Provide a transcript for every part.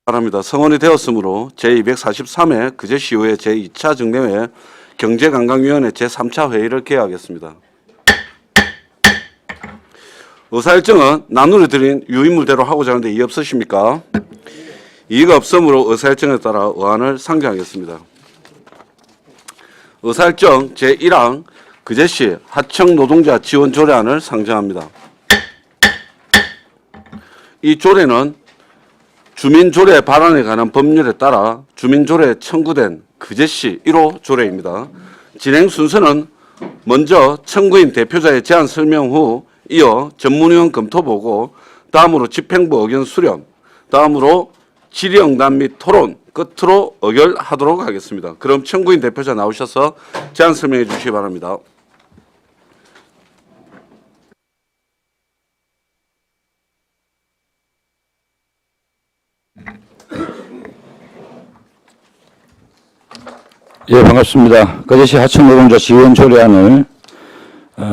바랍니다. 성원이 되었으므로 제243회 그제시의회 제2차 정례회 경제관광위원회 제3차 회의를 개하겠습니다. 의사일정은 나누려 드린 유인물대로 하고자 하는데 이의 없으십니까? 이의가 없으므로 의사일정에 따라 의안을 상정하겠습니다. 의사일정 제1항 그제시 하청 노동자 지원 조례안을 상정합니다. 이 조례는 주민조례 발안에 관한 법률에 따라 주민조례에 청구된 그제시 1호 조례입니다. 진행 순서는 먼저 청구인 대표자의 제안 설명 후 이어 전문위원 검토 보고, 다음으로 집행부 의견 수렴, 다음으로 질의응답 및 토론, 끝으로 의결하도록 하겠습니다. 그럼 청구인 대표자 나오셔서 제안 설명해 주시기 바랍니다. 예, 반갑습니다. 그제시 하청 노동자 지원 조례안을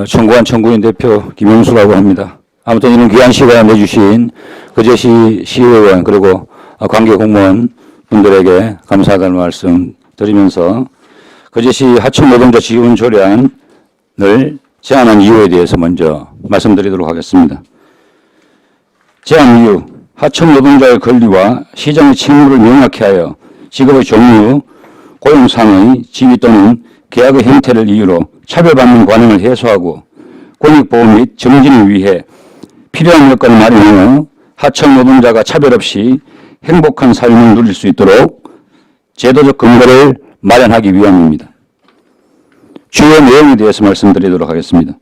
청구한 청구인 대표 김영수라고 합니다. 아무튼 이런 귀한 시간을 내주신 그제시 시의원 그리고 관계 공무원 분들에게 감사하다는 말씀 드리면서 그제시 하청 노동자 지원 조례안을 제안한 이유에 대해서 먼저 말씀드리도록 하겠습니다. 제안 이유, 하청 노동자의 권리와 시장의 책무를 명확히 하여 직업의 종류, 고용상의, 지위 또는 계약의 형태를 이유로 차별받는 관행을 해소하고 권익보호 및 정진을 위해 필요한 여건을 마련하여 하청 노동자가 차별 없이 행복한 삶을 누릴 수 있도록 제도적 근거를 마련하기 위함입니다. 주요 내용에 대해서 말씀드리도록 하겠습니다.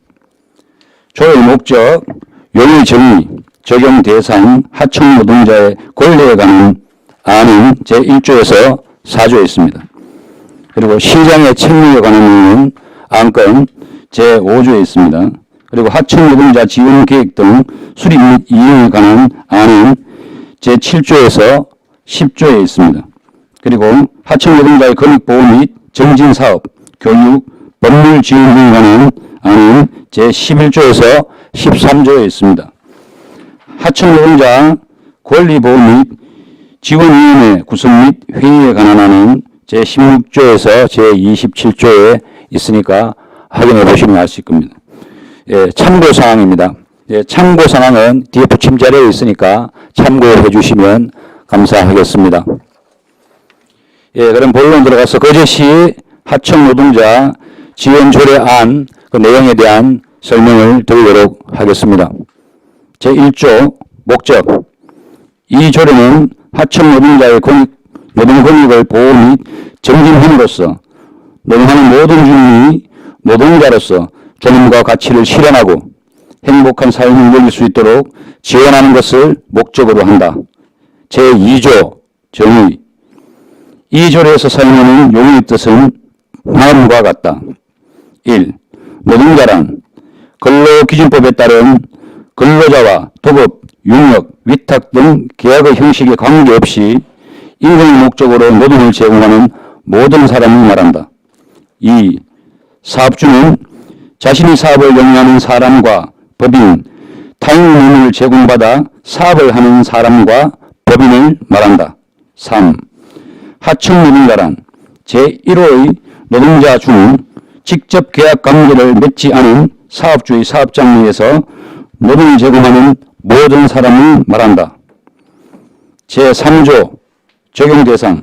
조례의 목적, 용의 정의, 적용 대상, 하청 노동자의 권리에 관한 안은 제1조에서 4조에 있습니다. 그리고 시장의 책무에 관한 내용은 안건 제5조에 있습니다. 그리고 하청 노동자 지원 계획 등 수립 및 이행에 관한 안은 제7조에서 10조에 있습니다. 그리고 하청 노동자의 권익보호 및 정진사업, 교육, 법률 지원 등에 관한 안은 제11조에서 13조에 있습니다. 하청 노동자 권리보호 및 지원위원회 구성 및 회의에 관한 안은 제16조에서 제27조에 있으니까 확인해 보시면 알 수 있을 겁니다. 예, 참고사항입니다. 예, 참고사항은 뒤에 붙임 자료에 있으니까 참고해 주시면 감사하겠습니다. 예, 그럼 본론 들어가서 그제시 하청 노동자 지원 조례안 그 내용에 대한 설명을 드리도록 하겠습니다. 제1조 목적, 이 조례는 하청 노동자의 노동 권익을 보호 및 정진함으로써 노동하는 모든 주민이 노동자로서 존엄과 가치를 실현하고 행복한 삶을 누릴 수 있도록 지원하는 것을 목적으로 한다. 제2조 정의, 이 조례에서 사용하는 용어의 뜻은 다음과 같다. 1. 노동자란 근로기준법에 따른 근로자와 도급, 육력, 위탁 등 계약의 형식에 관계없이 임금의 목적으로 노동을 제공하는 모든 사람을 말한다. 2. 사업주는 자신이 사업을 영위하는 사람과 법인, 타인 노동을 제공받아 사업을 하는 사람과 법인을 말한다. 3. 하청 노동자란 제1호의 노동자 중 직접 계약 관계를 맺지 않은 사업주의 사업장 내에서 노동을 제공하는 모든 사람을 말한다. 제3조 적용 대상,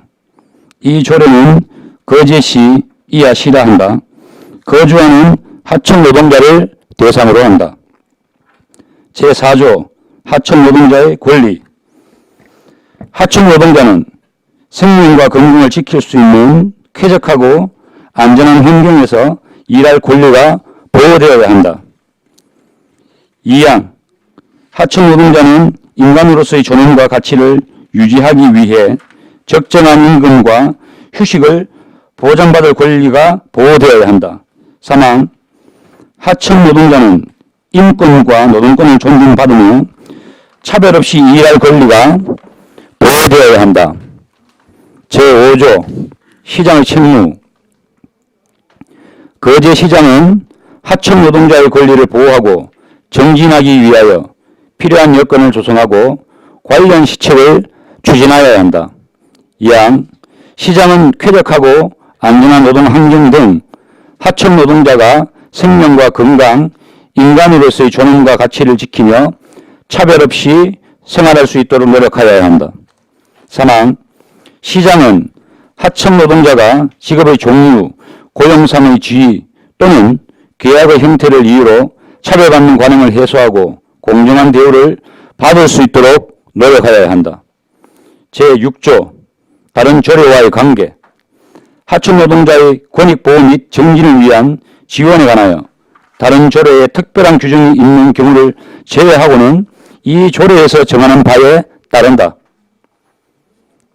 이 조례는 거제시 이하 시라 한다. 거주하는 하청 노동자를 대상으로 한다. 제4조 하청 노동자의 권리, 하청 노동자는 생명과 건강을 지킬 수 있는 쾌적하고 안전한 환경에서 일할 권리가 보호되어야 한다. 2항, 하청 노동자는 인간으로서의 존엄과 가치를 유지하기 위해 적정한 임금과 휴식을 보장받을 권리가 보호되어야 한다. 3항, 하청 노동자는 인권과 노동권을 존중받으며 차별 없이 일할 권리가 보호되어야 한다. 제5조 시장의 책무, 거제시장은 하청 노동자의 권리를 보호하고 정진하기 위하여 필요한 여건을 조성하고 관련 시책을 추진하여야 한다. 이항 시장은 쾌적하고 안전한 노동 환경 등 하청 노동자가 생명과 건강, 인간으로서의 존엄과 가치를 지키며 차별 없이 생활할 수 있도록 노력하여야 한다. 사망 시장은 하청 노동자가 직업의 종류, 고용상의 지위 또는 계약의 형태를 이유로 차별받는 관행을 해소하고 공정한 대우를 받을 수 있도록 노력하여야 한다. 제6조 다른 조례와의 관계 하청 노동자의 권익보호 및 정진을 위한 지원에 관하여 다른 조례에 특별한 규정이 있는 경우를 제외하고는 이 조례에서 정하는 바에 따른다.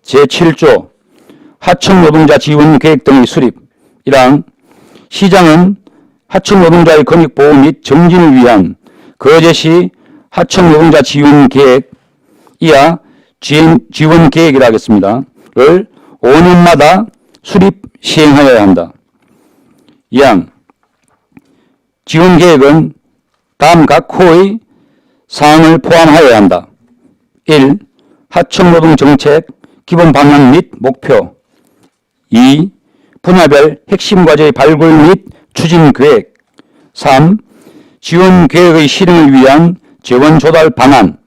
제7조 하청 노동자 지원 계획 등의 수립 1항 시장은 하청 노동자의 권익보호 및 정진을 위한 거제시 하청 노동자 지원 계획 이하 지원 계획이라 하겠습니다. 를 5년마다 수립 시행하여야 한다. 2항 지원 계획은 다음 각 호의 사항을 포함하여야 한다. 1. 하청 노동 정책 기본 방향 및 목표 2. 분야별 핵심 과제의 발굴 및 추진 계획 3. 지원 계획의 실행을 위한 재원 조달 방안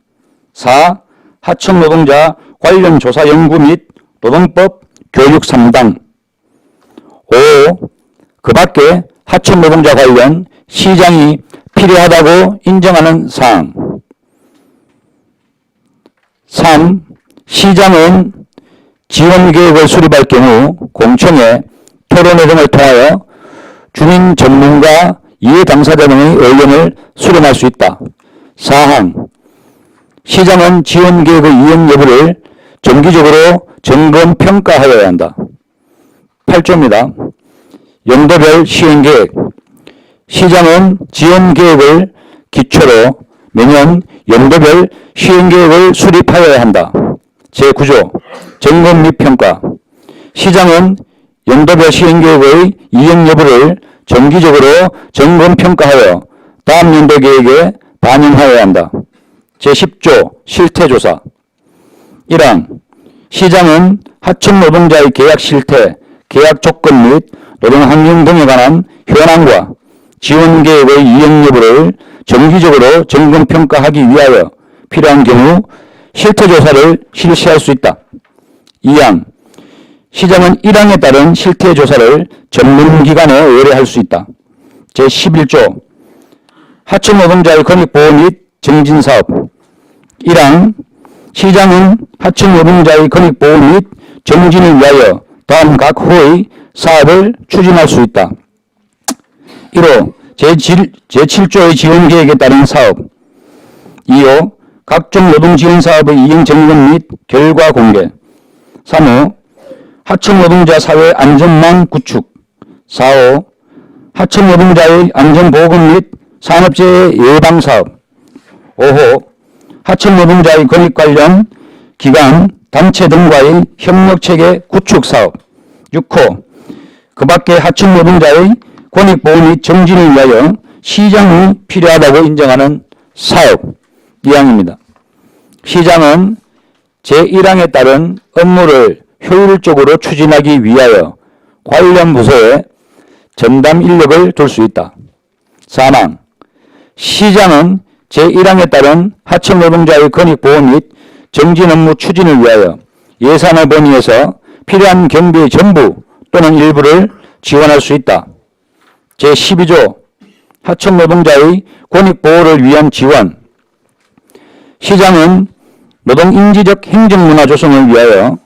4. 하청 노동자 관련 조사 연구 및 노동법 교육 3당 5. 그 밖에 하청 노동자 관련 시장이 필요하다고 인정하는 사항 3. 시장은 지원 계획을 수립할 경우 공청회, 토론회 등을 통하여 주민 전문가, 이해 당사자 등의 의견을 수렴할 수 있다. 4항 시장은 지원 계획의 이행 여부를 정기적으로 점검 평가하여야 한다. 8조입니다. 연도별 시행 계획 시장은 지원 계획을 기초로 매년 연도별 시행 계획을 수립하여야 한다. 제9조 점검 및 평가 시장은 연도별 시행 계획의 이행 여부를 정기적으로 점검 평가하여 다음 연도 계획에 반영하여야 한다. 제10조 실태조사 1항 시장은 하청 노동자의 계약 실태, 계약 조건 및 노동 환경 등에 관한 현황과 지원 계획의 이행 여부를 정기적으로 점검 평가하기 위하여 필요한 경우 실태조사를 실시할 수 있다. 2항 시장은 1항에 따른 실태조사를 전문기관에 의뢰할 수 있다. 제11조 하청 노동자의 권익보호 및 정진사업 1항 시장은 하청 노동자의 권익보호 및 정진을 위하여 다음 각 호의 사업을 추진할 수 있다. 1호 제7조의 지원계획에 따른 사업 2호 각종 노동지원사업의 이행 점검 및 결과 공개 3호 하청 노동자 사회 안전망 구축 4호 하청 노동자의 안전보건 및 산업재해 예방사업 5호 하청 노동자의 권익 관련 기관, 단체 등과의 협력체계 구축사업 6호 그 밖에 하청 노동자의 권익보호 및 정진을 위하여 시장이 필요하다고 인정하는 사업 2항입니다. 시장은 제1항에 따른 업무를 효율적으로 추진하기 위하여 관련 부서에 전담 인력을 둘 수 있다. 4항 시장은 제1항에 따른 하청 노동자의 권익보호 및 정진 업무 추진을 위하여 예산을 번의해서 필요한 경비의 전부 또는 일부를 지원할 수 있다. 제12조 하청 노동자의 권익보호를 위한 지원 시장은 노동인지적 행정문화 조성을 위하여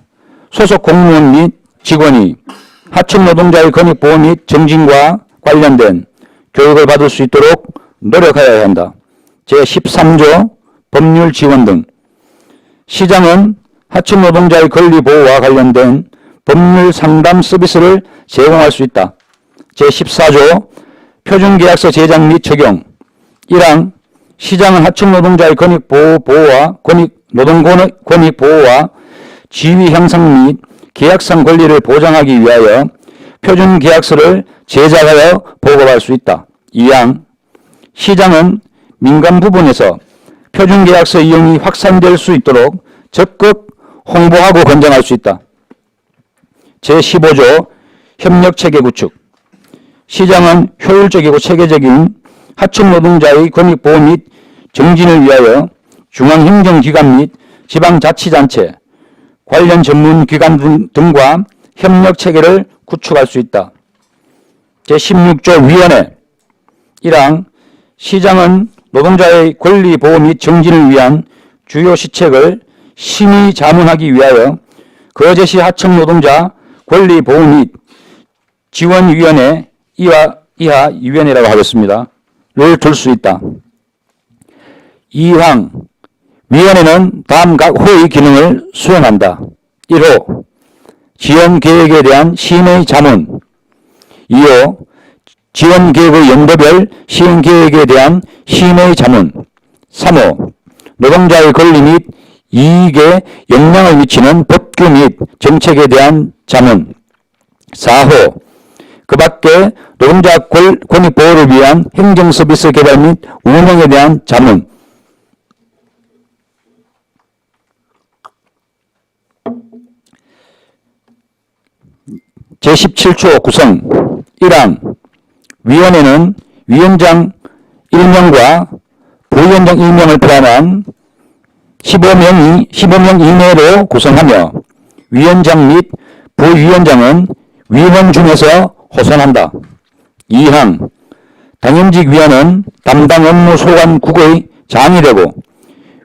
소속 공무원 및 직원이 하청 노동자의 권익보호 및 정진과 관련된 교육을 받을 수 있도록 노력하여야 한다. 제13조 법률 지원 등 시장은 하청 노동자의 권리 보호와 관련된 법률 상담 서비스를 제공할 수 있다. 제14조 표준계약서 제작 및 적용 1항 시장은 하청 노동자의 권익보호와 노동 권익보호와 지위 향상 및 계약상 권리를 보장하기 위하여 표준계약서를 제작하여 보급할 수 있다. 2항 시장은 민간 부분에서 표준계약서 이용이 확산될 수 있도록 적극 홍보하고 권장할 수 있다. 제15조 협력체계 구축. 시장은 효율적이고 체계적인 하청 노동자의 권익보호 및 정진을 위하여 중앙행정기관 및 지방자치단체, 관련 전문기관 등과 협력체계를 구축할 수 있다. 제16조 위원회. 1항 시장은 노동자의 권리보호 및 정진을 위한 주요 시책을 심의 자문하기 위하여 거제시 하청노동자 권리보호 및 지원위원회 이하 위원회라고 하겠습니다. 를 둘 수 있다. 2항 위원회는 다음 각 호의 기능을 수행한다. 1호 지원계획에 대한 심의 자문. 2호 지원계획의 연도별 시행계획에 대한 심의 자문. 3호 노동자의 권리 및 이익에 영향을 미치는 법규 및 정책에 대한 자문. 4호 그 밖에 노동자 권익 보호를 위한 행정서비스 개발 및 운영에 대한 자문. 제17조 구성. 1항 위원회는 위원장 1명과 부위원장 1명을 포함한 15명 이내로 구성하며 위원장 및 부위원장은 위원 중에서 호선한다. 2항 당임직 위원은 담당 업무 소관국의 장이 되고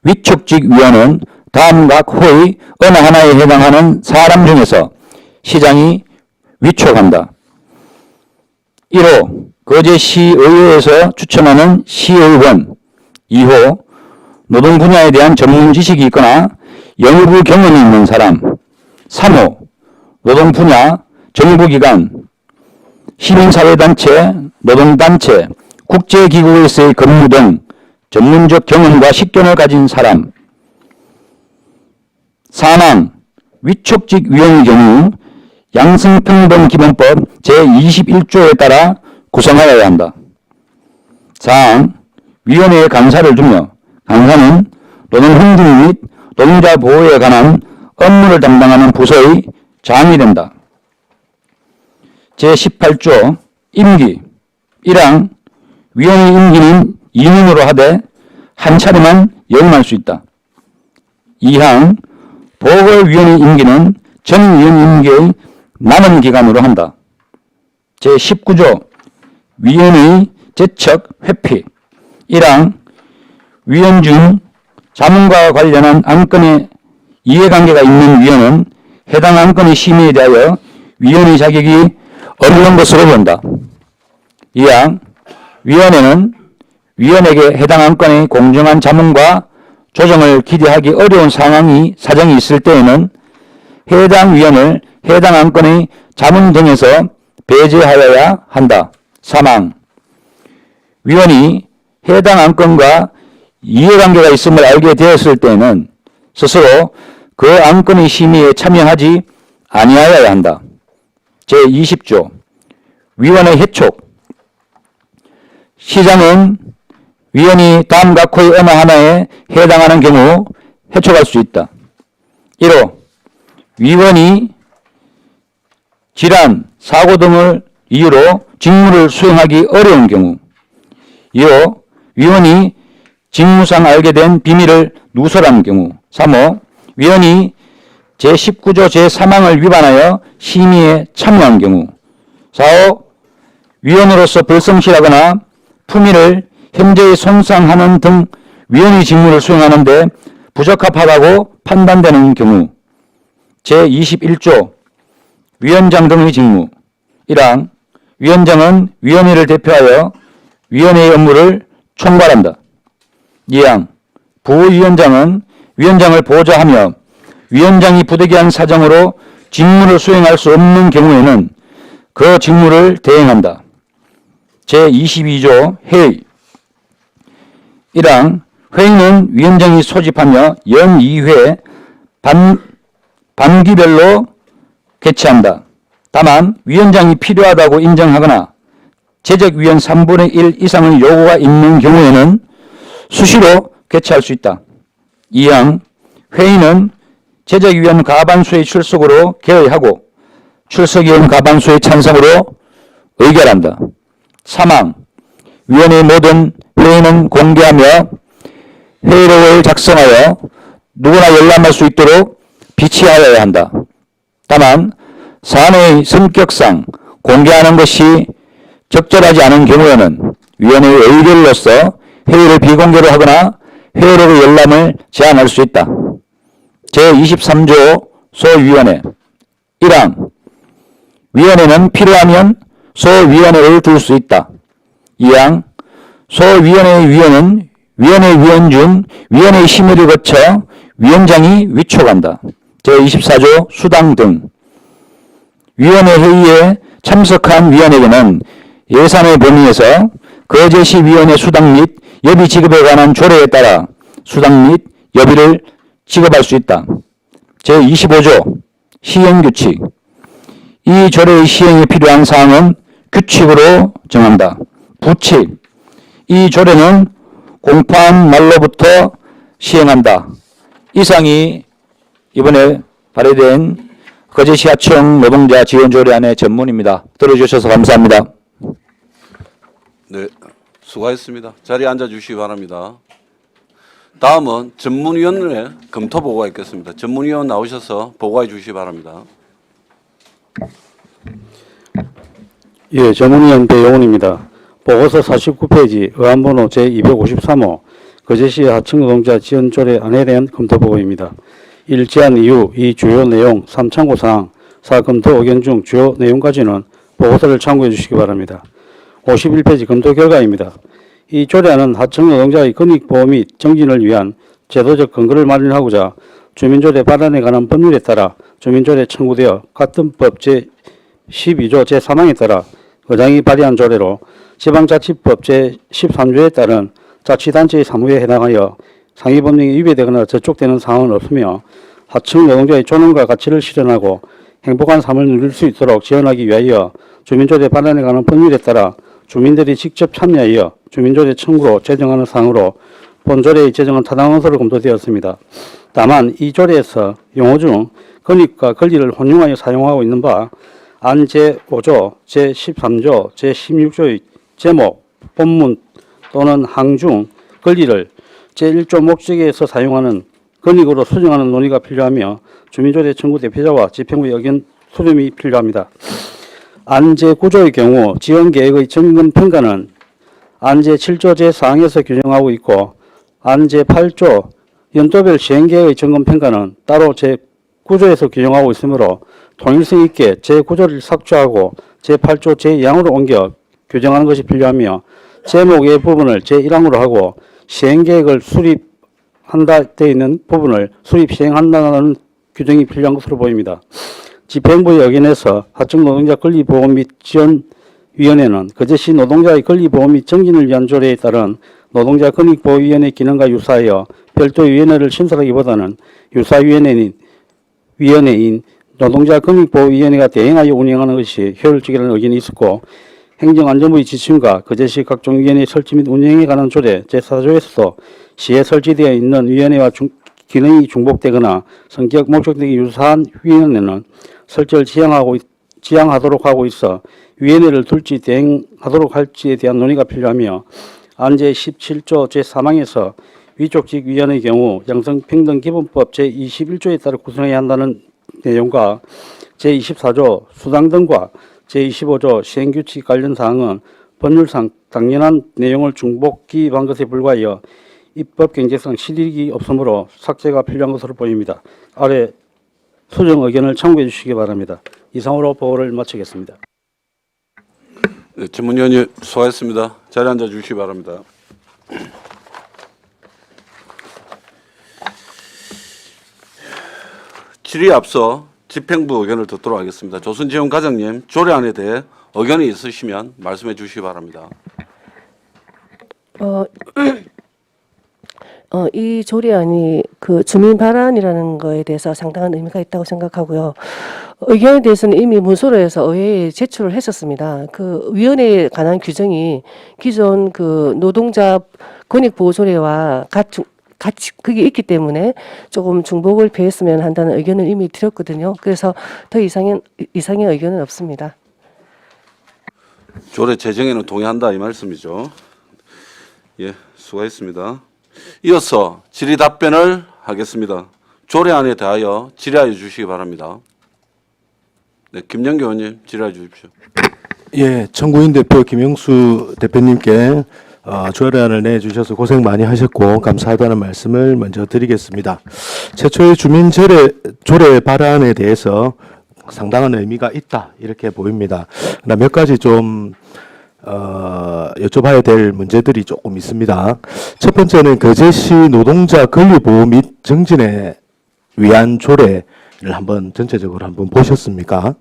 위촉직 위원은 다음 각 호의 어느 하나에 해당하는 사람 중에서 시장이 위촉한다. 1호 거제시의회에서 추천하는 시의원. 2호 노동 분야에 대한 전문 지식이 있거나 영업의 경험이 있는 사람. 3호 노동 분야, 정부기관, 시민사회단체, 노동단체, 국제기구에서의 근무 등 전문적 경험과 식견을 가진 사람. 4항 위촉직 위원의 경우 양성평등기본법 제21조에 따라 구성하여야 한다. 4항 위원회에 간사를 두며 간사는 노동 흥중 및 노동자 보호에 관한 업무를 담당하는 부서의 장이 된다. 제18조 임기. 1항 위원의 임기는 2년으로 하되 한 차례만 역임할 수 있다. 2항 보궐위원의 임기는 전 위원 임기의 남은 기간으로 한다. 제19조 위원의 제척 회피. 1항 위원 중 자문과 관련한 안건에 이해관계가 있는 위원은 해당 안건의 심의에 대하여 위원의 자격이 없는 것으로 본다. 2항 위원회는 위원에게 해당 안건의 공정한 자문과 조정을 기대하기 어려운 사정이 있을 때에는 해당 위원을 해당 안건의 자문 등에서 배제하여야 한다. 3항 위원이 해당 안건과 이해관계가 있음을 알게 되었을 때에는 스스로 그 안건의 심의에 참여하지 아니하여야 한다. 제20조 위원의 해촉. 시장은 위원이 다음 각 호의 어느 하나에 해당하는 경우 해촉할 수 있다. 1호 위원이 질환, 사고 등을 이유로 직무를 수행하기 어려운 경우. 2호 위원이 직무상 알게 된 비밀을 누설한 경우. 3호 위원이 제19조 제3항을 위반하여 심의에 참여한 경우. 4호 위원으로서 불성실하거나 품위를 현저히 손상하는 등 위원의 직무를 수행하는 데 부적합하다고 판단되는 경우. 제21조 위원장 등의 직무. 1항 위원장은 위원회를 대표하여 위원회의 업무를 총괄한다. 2항 부위원장은 위원장을 보좌하며 위원장이 부득이한 사정으로 직무를 수행할 수 없는 경우에는 그 직무를 대행한다. 제22조 회의. 1항 회의는 위원장이 소집하며 연 2회 반기별로 개최한다. 다만 위원장이 필요하다고 인정하거나 재적위원 3분의 1 이상의 요구가 있는 경우에는 수시로 개최할 수 있다. 2항 회의는 제적위원 과반수의 출석으로 개의하고 출석위원 과반수의 찬성으로 의결한다. 사망. 위원회의 모든 회의는 공개하며 회의록을 작성하여 누구나 열람할 수 있도록 비치하여야 한다. 다만 사안의 성격상 공개하는 것이 적절하지 않은 경우에는 위원회의 의결로서 회의를 비공개로 하거나 회의록의 열람을 제한할 수 있다. 제23조 소위원회 1항 위원회는 필요하면 소위원회를 둘 수 있다. 2항 소위원회의 위원은 위원회 위원 중 위원회의 심의를 거쳐 위원장이 위촉한다. 제24조 수당 등 위원회 회의에 참석한 위원에게는 예산의 범위에서 거제시위원회 수당 및 여비 지급에 관한 조례에 따라 수당 및 여비를 지급할 수 있다. 제25조 시행규칙 이 조례의 시행에 필요한 사항은 규칙으로 정한다. 부칙 이 조례는 공포한 날로부터 시행한다. 이상이 이번에 발의된 거제시하청 노동자 지원조례안의 전문입니다. 들어주셔서 감사합니다. 네, 수고하셨습니다. 자리에 앉아주시기 바랍니다. 다음은 전문위원회 검토 보고가 있겠습니다. 전문위원 나오셔서 보고해 주시기 바랍니다. 예, 전문위원 배용훈입니다. 보고서 49페이지 의안번호 제253호 거제시 하청노동자 지원조례안에 대한 검토 보고입니다. 1. 제안 이후 이 주요 내용 3참고사항 4. 검토 의견 중 주요 내용까지는 보고서를 참고해 주시기 바랍니다. 51페이지 검토 결과입니다. 이 조례안은 하청노동자의 권익보호 및 정진을 위한 제도적 근거를 마련하고자 주민조례 발안에 관한 법률에 따라 주민조례 청구되어 같은 법 제12조 제3항에 따라 의장이 발의한 조례로 지방자치법 제13조에 따른 자치단체의 사무에 해당하여 상위법령에 위배되거나 저촉되는 사항은 없으며 하청 노동자의 존엄과 가치를 실현하고 행복한 삶을 누릴 수 있도록 지원하기 위하여 주민조례 발안에 관한 법률에 따라 주민들이 직접 참여하여 주민조례 청구로 제정하는 사항으로 본 조례의 제정은 타당한 것으로 검토되었습니다. 다만 이 조례에서 용어 중 권익과 권리를 혼용하여 사용하고 있는 바 안 제5조, 제13조, 제16조의 제목, 본문 또는 항 중 권리를 제1조 목적에서 사용하는 권익으로 수정하는 논의가 필요하며 주민조례 청구 대표자와 집행부의 의견 수렴이 필요합니다. 안 제9조의 경우 지원계획의 점검평가는 안 제7조 제4항에서 규정하고 있고 안 제8조 연도별 시행계획의 점검평가는 따로 제9조에서 규정하고 있으므로 통일성 있게 제9조를 삭제하고 제8조 제2항으로 옮겨 규정하는 것이 필요하며 제목 외 부분을 제1항으로 하고 시행계획을 수립한다 되어 있는 부분을 수립 시행한다는 규정이 필요한 것으로 보입니다. 집행부의 의견에서 하청노동자 권리보호 및 지원위원회는 거제시 노동자의 권리보호 및 정진을 위한 조례에 따른 노동자 권익보호위원회 기능과 유사하여 별도의 위원회를 신설하기보다는 유사위원회인 노동자 권익보호위원회가 대행하여 운영하는 것이 효율적이라는 의견이 있었고 행정안전부의 지침과 거제시 각종 위원회 설치 및 운영에 관한 조례 제4조에서도 시에 설치되어 있는 위원회와 기능이 중복되거나 성격 목적 등이 유사한 위원회는 설치를 지향하도록 하고 있어 위원회를 둘지 대행하도록 할지에 대한 논의가 필요하며 안 제17조 제3항에서 위촉직 위원회의 경우 양성평등기본법 제21조에 따라 구성해야 한다는 내용과 제24조 수당 등과 제25조 시행규칙 관련 사항은 법률상 당연한 내용을 중복 기입한 것에 불과하여 입법 경제상 실익이 없으므로 삭제가 필요한 것으로 보입니다. 아래 수정 의견을 참고해 주시기 바랍니다. 이상으로 보고를 마치겠습니다. 네, 전문위원님 수고하셨습니다. 자리에 앉아주시기 바랍니다. 질의에 앞서 집행부 의견을 듣도록 하겠습니다. 조순지훈 과장님, 조례안에 대해 의견이 있으시면 말씀해 주시기 바랍니다. 이 조례안이 그 주민 발안이라는 거에 대해서 상당한 의미가 있다고 생각하고요. 의견에 대해서는 이미 문서로해서 의회에 제출을 했었습니다. 그 위원회에 관한 규정이 기존 그 노동자 권익보호조례와 같이 그게 있기 때문에 조금 중복을 배했으면 한다는 의견을 이미 드렸거든요. 그래서 더 이상의 의견은 없습니다. 조례 제정에는 동의한다 이 말씀이죠. 예, 수고했습니다. 이어서 질의 답변을 하겠습니다. 조례안에 대하여 질의하여 주시기 바랍니다. 네, 김영규 의원님 질의해 주십시오. 예, 청구인 대표 김영수 대표님께 조례안을 내주셔서 고생 많이 하셨고 감사하다는 말씀을 먼저 드리겠습니다. 최초의 주민 조례 발안에 대해서 상당한 의미가 있다 이렇게 보입니다. 그러나 몇 가지 좀 여쭤봐야 될 문제들이 조금 있습니다. 첫 번째는 거제시 노동자 권리보호 및 정진에 위한 조례를 한번 전체적으로 한번 보셨습니까?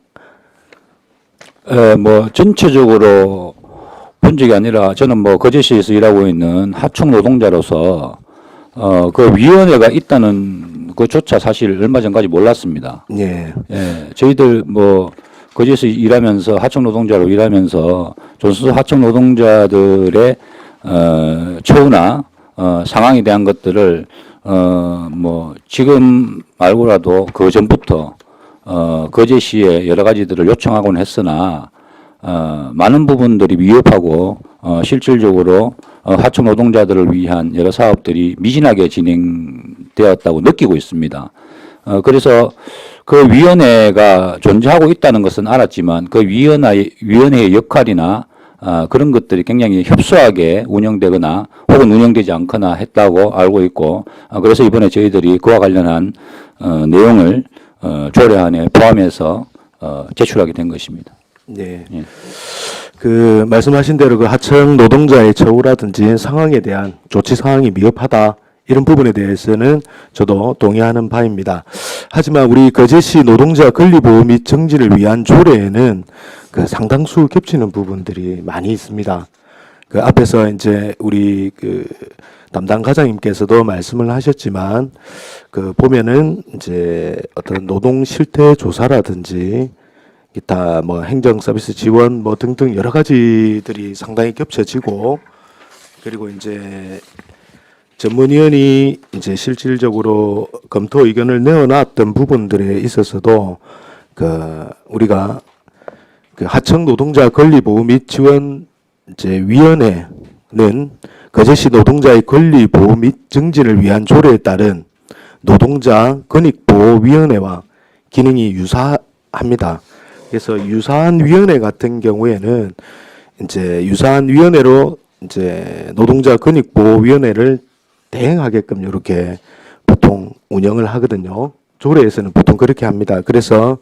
뭐 전체적으로 본 적이 아니라 저는 뭐 거제시에서 일하고 있는 하청 노동자로서 그 위원회가 있다는 것조차 사실 얼마 전까지 몰랐습니다. 예. 예, 저희들 뭐 거제에서 일하면서 하청 노동자로 일하면서 존수 하청 노동자들의 처우나 상황에 대한 것들을 뭐 지금 말고라도 그 전부터 거제시에 여러 가지들을 요청하곤 했으나 많은 부분들이 위협하고 실질적으로 하청 노동자들을 위한 여러 사업들이 미진하게 진행되었다고 느끼고 있습니다. 그래서 그 위원회가 존재하고 있다는 것은 알았지만 그 위원회의 역할이나 그런 것들이 굉장히 협소하게 운영되거나 혹은 운영되지 않거나 했다고 알고 있고 그래서 이번에 저희들이 그와 관련한 내용을 조례안에 포함해서 제출하게 된 것입니다. 네. 예. 그 말씀하신 대로 그 하청 노동자의 처우라든지 상황에 대한 조치 상황이 미흡하다 이런 부분에 대해서는 저도 동의하는 바입니다. 하지만 우리 거제시 노동자 권리보호 및 정진을 위한 조례에는 그 상당수 겹치는 부분들이 많이 있습니다. 그 앞에서 이제 우리 그 담당 과장님께서도 말씀을 하셨지만 그 보면은 이제 어떤 노동 실태 조사라든지 기타 뭐 행정 서비스 지원 뭐 등등 여러 가지들이 상당히 겹쳐지고 그리고 이제 전문위원이 이제 실질적으로 검토 의견을 내어놨던 부분들에 있어서도 그 우리가 그 하청 노동자 권리 보호 및 지원 이제 위원회는 거제시 노동자의 권리 보호 및 정진을 위한 조례에 따른 노동자 권익보호위원회와 기능이 유사합니다. 그래서 유사한 위원회 같은 경우에는 이제 유사한 위원회로 이제 노동자 권익보호위원회를 대행하게끔 이렇게 보통 운영을 하거든요. 조례에서는 보통 그렇게 합니다. 그래서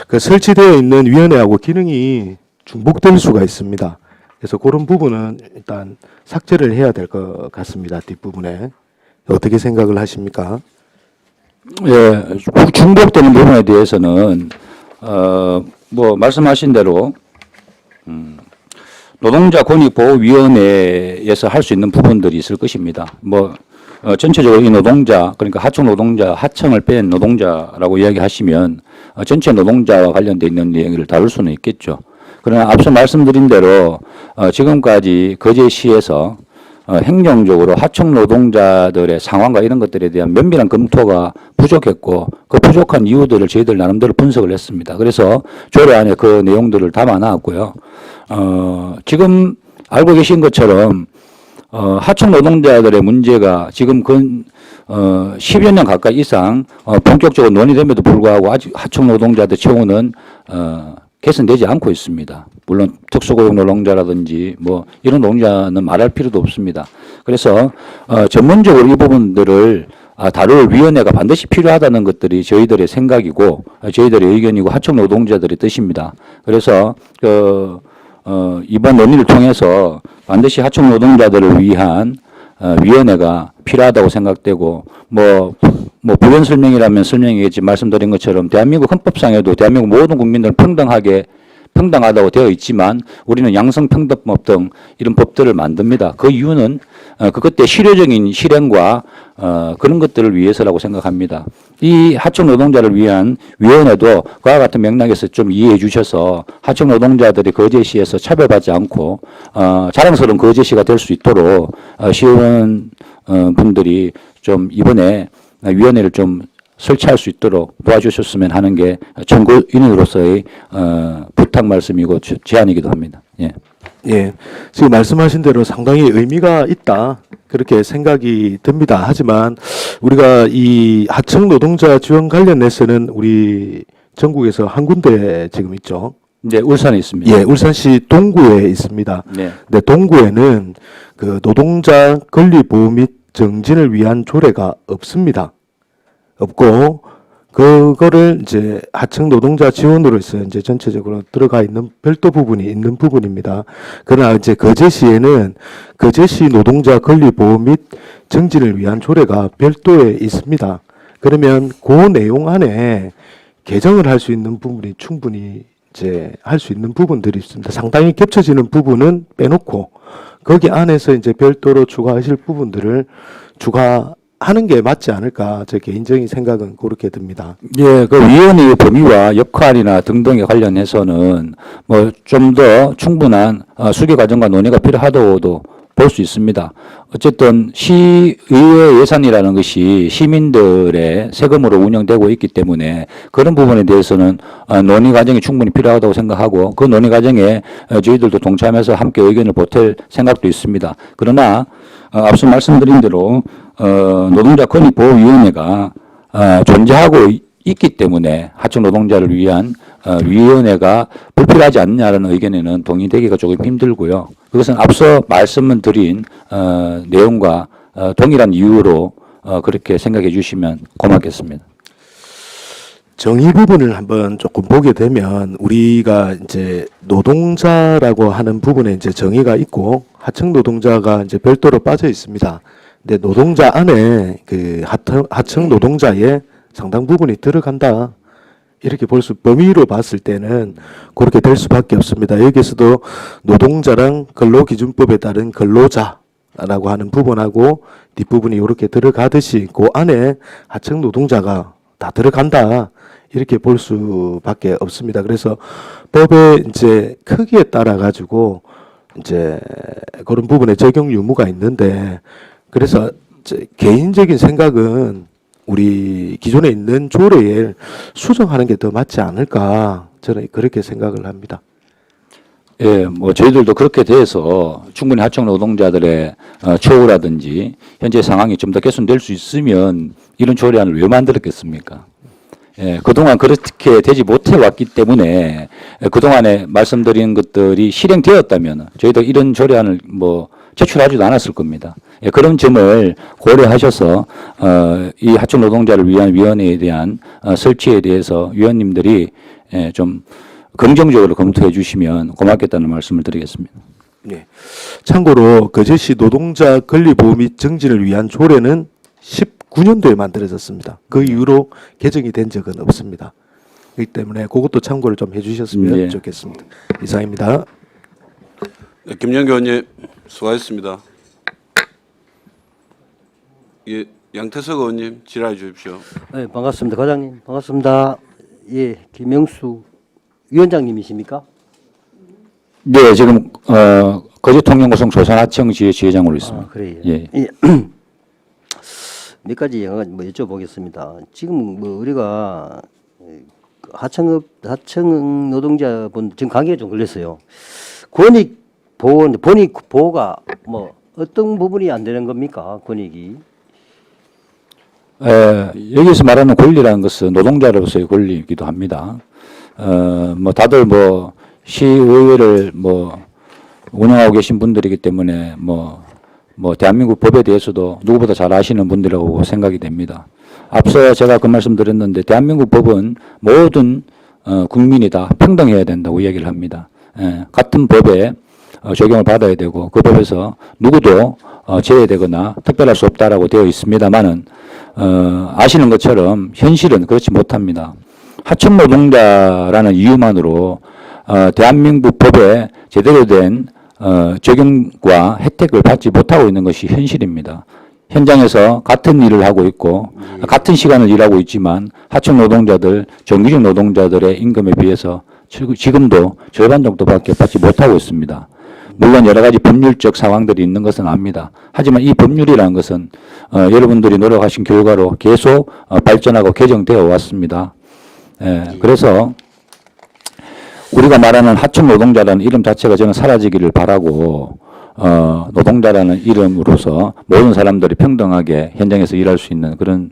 그 설치되어 있는 위원회하고 기능이 중복될 수가 있습니다. 그래서 그런 부분은 일단 삭제를 해야 될 것 같습니다. 뒷부분에. 어떻게 생각을 하십니까? 예, 중복되는 부분에 대해서는 뭐 말씀하신 대로 노동자 권익보호위원회에서 할 수 있는 부분들이 있을 것입니다. 뭐 전체적으로 이 노동자 그러니까 하청 노동자 하청을 뺀 노동자라고 이야기하시면 전체 노동자와 관련돼 있는 얘기를 다룰 수는 있겠죠. 그러나 앞서 말씀드린 대로 지금까지 거제시에서 행정적으로 하청 노동자들의 상황과 이런 것들에 대한 면밀한 검토가 부족했고 그 부족한 이유들을 저희들 나름대로 분석을 했습니다. 그래서 조례안에 그 내용들을 담아놨고요. 지금 알고 계신 것처럼 하청 노동자들의 문제가 지금 10여 년 가까이 이상 본격적으로 논의됨에도 불구하고 아직 하청 노동자들 처우는 개선되지 않고 있습니다. 물론 특수고용 노동자라든지 뭐 이런 노동자는 말할 필요도 없습니다. 그래서 전문적으로 이 부분들을 다룰 위원회가 반드시 필요하다는 것들이 저희들의 생각이고 저희들의 의견이고 하청 노동자들의 뜻입니다. 그래서 이번 논의를 통해서 반드시 하청 노동자들을 위한 위원회가 필요하다고 생각되고 뭐 부연 설명이라면 설명이겠지 말씀드린 것처럼 대한민국 헌법상에도 대한민국 모든 국민들은 평등하다고 되어 있지만 우리는 양성평등법 등 이런 법들을 만듭니다. 그 이유는 그때 실효적인 실행과 그런 것들을 위해서라고 생각합니다. 이 하청 노동자를 위한 위원회도 그와 같은 맥락에서 좀 이해해 주셔서 하청 노동자들이 거제시에서 차별받지 않고 자랑스러운 거제시가 될 수 있도록 시의원 분들이 좀 이번에 위원회를 좀 설치할 수 있도록 도와주셨으면 하는 게 청구인으로서의 부탁 말씀이고 제안이기도 합니다. 예. 예, 지금 말씀하신 대로 상당히 의미가 있다. 그렇게 생각이 듭니다. 하지만 우리가 이 하청 노동자 지원 관련해서는 우리 전국에서 한 군데 지금 있죠. 네, 울산에 있습니다. 예, 울산시 동구에 있습니다. 네. 네, 동구에는 그 노동자 권리 보호 및 정진을 위한 조례가 없습니다. 없고 그거를 이제 하청 노동자 지원으로서 이제 전체적으로 들어가 있는 별도 부분이 있는 부분입니다. 그러나 이제 거제시에는 거제시 노동자 권리 보호 및 정진을 위한 조례가 별도에 있습니다. 그러면 그 내용 안에 개정을 할 수 있는 부분이 충분히 이제 할 수 있는 부분들이 있습니다. 상당히 겹쳐지는 부분은 빼놓고 거기 안에서 이제 별도로 추가하실 부분들을 추가하는 게 맞지 않을까 제 개인적인 생각은 그렇게 듭니다. 예, 그 위원회의 범위와 역할이나 등등에 관련해서는 뭐 좀 더 충분한 수기 과정과 논의가 필요하다고도 볼 수 있습니다. 어쨌든 시의회 예산이라는 것이 시민들의 세금으로 운영되고 있기 때문에 그런 부분에 대해서는 논의 과정이 충분히 필요하다고 생각하고 그 논의 과정에 저희들도 동참해서 함께 의견을 보탤 생각도 있습니다. 그러나 앞서 말씀드린 대로 노동자 권익보호위원회가 존재하고 있기 때문에 하청 노동자를 위한 위원회가 불필요하지 않느냐라는 의견에는 동의되기가 조금 힘들고요. 그것은 앞서 말씀을 드린 내용과 동일한 이유로 그렇게 생각해 주시면 고맙겠습니다. 정의 부분을 한번 조금 보게 되면 우리가 이제 노동자라고 하는 부분에 이제 정의가 있고 하청 노동자가 이제 별도로 빠져 있습니다. 근데 노동자 안에 그 하청 노동자의 상당 부분이 들어간다. 이렇게 범위로 봤을 때는 그렇게 될 수밖에 없습니다. 여기서도 노동자랑 근로기준법에 따른 근로자라고 하는 부분하고 뒷부분이 이렇게 들어가듯이 그 안에 하청 노동자가 다 들어간다. 이렇게 볼 수밖에 없습니다. 그래서 법의 이제 크기에 따라 가지고 이제 그런 부분에 적용 유무가 있는데 그래서 개인적인 생각은 우리 기존에 있는 조례에 수정하는 게 더 맞지 않을까 저는 그렇게 생각을 합니다. 예, 뭐 저희들도 그렇게 돼서 충분히 하청 노동자들의 처우라든지 현재 상황이 좀 더 개선될 수 있으면 이런 조례안을 왜 만들었겠습니까? 예, 그동안 그렇게 되지 못해 왔기 때문에 그동안에 말씀드린 것들이 실행되었다면 저희도 이런 조례안을 뭐 제출하지도 않았을 겁니다. 예, 그런 점을 고려하셔서 이 하청 노동자를 위한 위원회에 대한 설치에 대해서 위원님들이 좀 긍정적으로 검토해 주시면 고맙겠다는 말씀을 드리겠습니다. 네. 참고로 거제시 노동자 권리보호 및 정진을 위한 조례는 19년도에 만들어졌습니다. 그 이후로 개정이 된 적은 없습니다. 그렇기 때문에 그것도 참고를 좀 해주셨으면 네. 좋겠습니다. 이상입니다. 네, 김영규 의원님 수고하셨습니다. 예, 양태석 의원님 질의해 주십시오. 네, 반갑습니다. 과장님, 반갑습니다. 예, 김영수 위원장님이십니까? 네, 지금 거제통영고성 조선하청 지회장으로 있습니다. 아, 그래요. 예. 예. 몇 가지 뭐 여쭤보겠습니다. 지금 뭐 우리가 하청 노동자분 지금 감기가 좀 걸렸어요. 권익 보호가 뭐 어떤 부분이 안 되는 겁니까? 권익이? 여기서 말하는 권리라는 것은 노동자로서의 권리이기도 합니다. 뭐 다들 뭐 시의회를 뭐 운영하고 계신 분들이기 때문에 뭐 대한민국 법에 대해서도 누구보다 잘 아시는 분들이라고 생각이 됩니다. 앞서 제가 그 말씀 드렸는데 대한민국 법은 모든 국민이 다 평등해야 된다고 이야기를 합니다. 같은 법에 적용을 받아야 되고 그 법에서 누구도 제외되거나 특별할 수 없다라고 되어 있습니다만은 아시는 것처럼 현실은 그렇지 못합니다. 하청 노동자라는 이유만으로 대한민국 법에 제대로 된 적용과 혜택을 받지 못하고 있는 것이 현실입니다. 현장에서 같은 일을 하고 있고 같은 시간을 일하고 있지만 하청 노동자들, 정규직 노동자들의 임금에 비해서 지금도 절반 정도밖에 받지 못하고 있습니다. 물론 여러 가지 법률적 상황들이 있는 것은 압니다. 하지만 이 법률이라는 것은 여러분들이 노력하신 결과로 계속 발전하고 개정되어 왔습니다. 그래서 우리가 말하는 하청 노동자라는 이름 자체가 저는 사라지기를 바라고 노동자라는 이름으로서 모든 사람들이 평등하게 현장에서 일할 수 있는 그런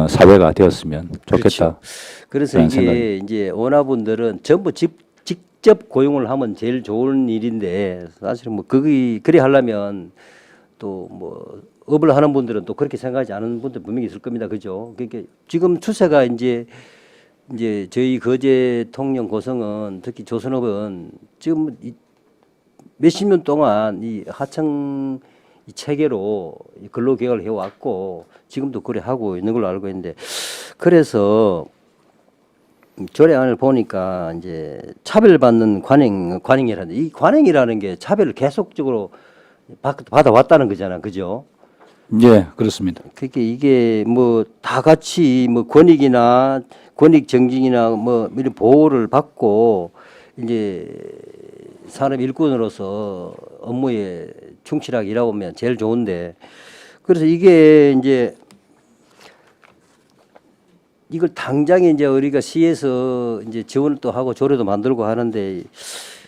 사회가 되었으면 좋겠다. 그래서 그런 이게 생각이. 이제 원화분들은 전부 직접 고용을 하면 제일 좋은 일인데 사실은 뭐 그게 그리 하려면 또 뭐 업을 하는 분들은 또 그렇게 생각하지 않은 분들 분명히 있을 겁니다. 그죠? 그러니까 지금 추세가 이제 저희 거제 통영 고성은 특히 조선업은 지금 몇십 년 동안 이 하청 이 체계로 근로계약을 해왔고 지금도 그래 하고 있는 걸로 알고 있는데 그래서 조례안을 보니까 이제 차별받는 관행이라는 이 관행이라는 게 차별을 계속적으로 받아왔다는 거잖아, 그죠? 예, 그렇습니다. 그러니까 이게 뭐 다 같이 뭐 권익 정진이나 뭐 이런 보호를 받고 이제 산업 일꾼으로서 업무에 충실하게 일하고 오면 제일 좋은데 그래서 이게 이제 이걸 당장에 이제 우리가 시에서 이제 지원을 또 하고 조례도 만들고 하는데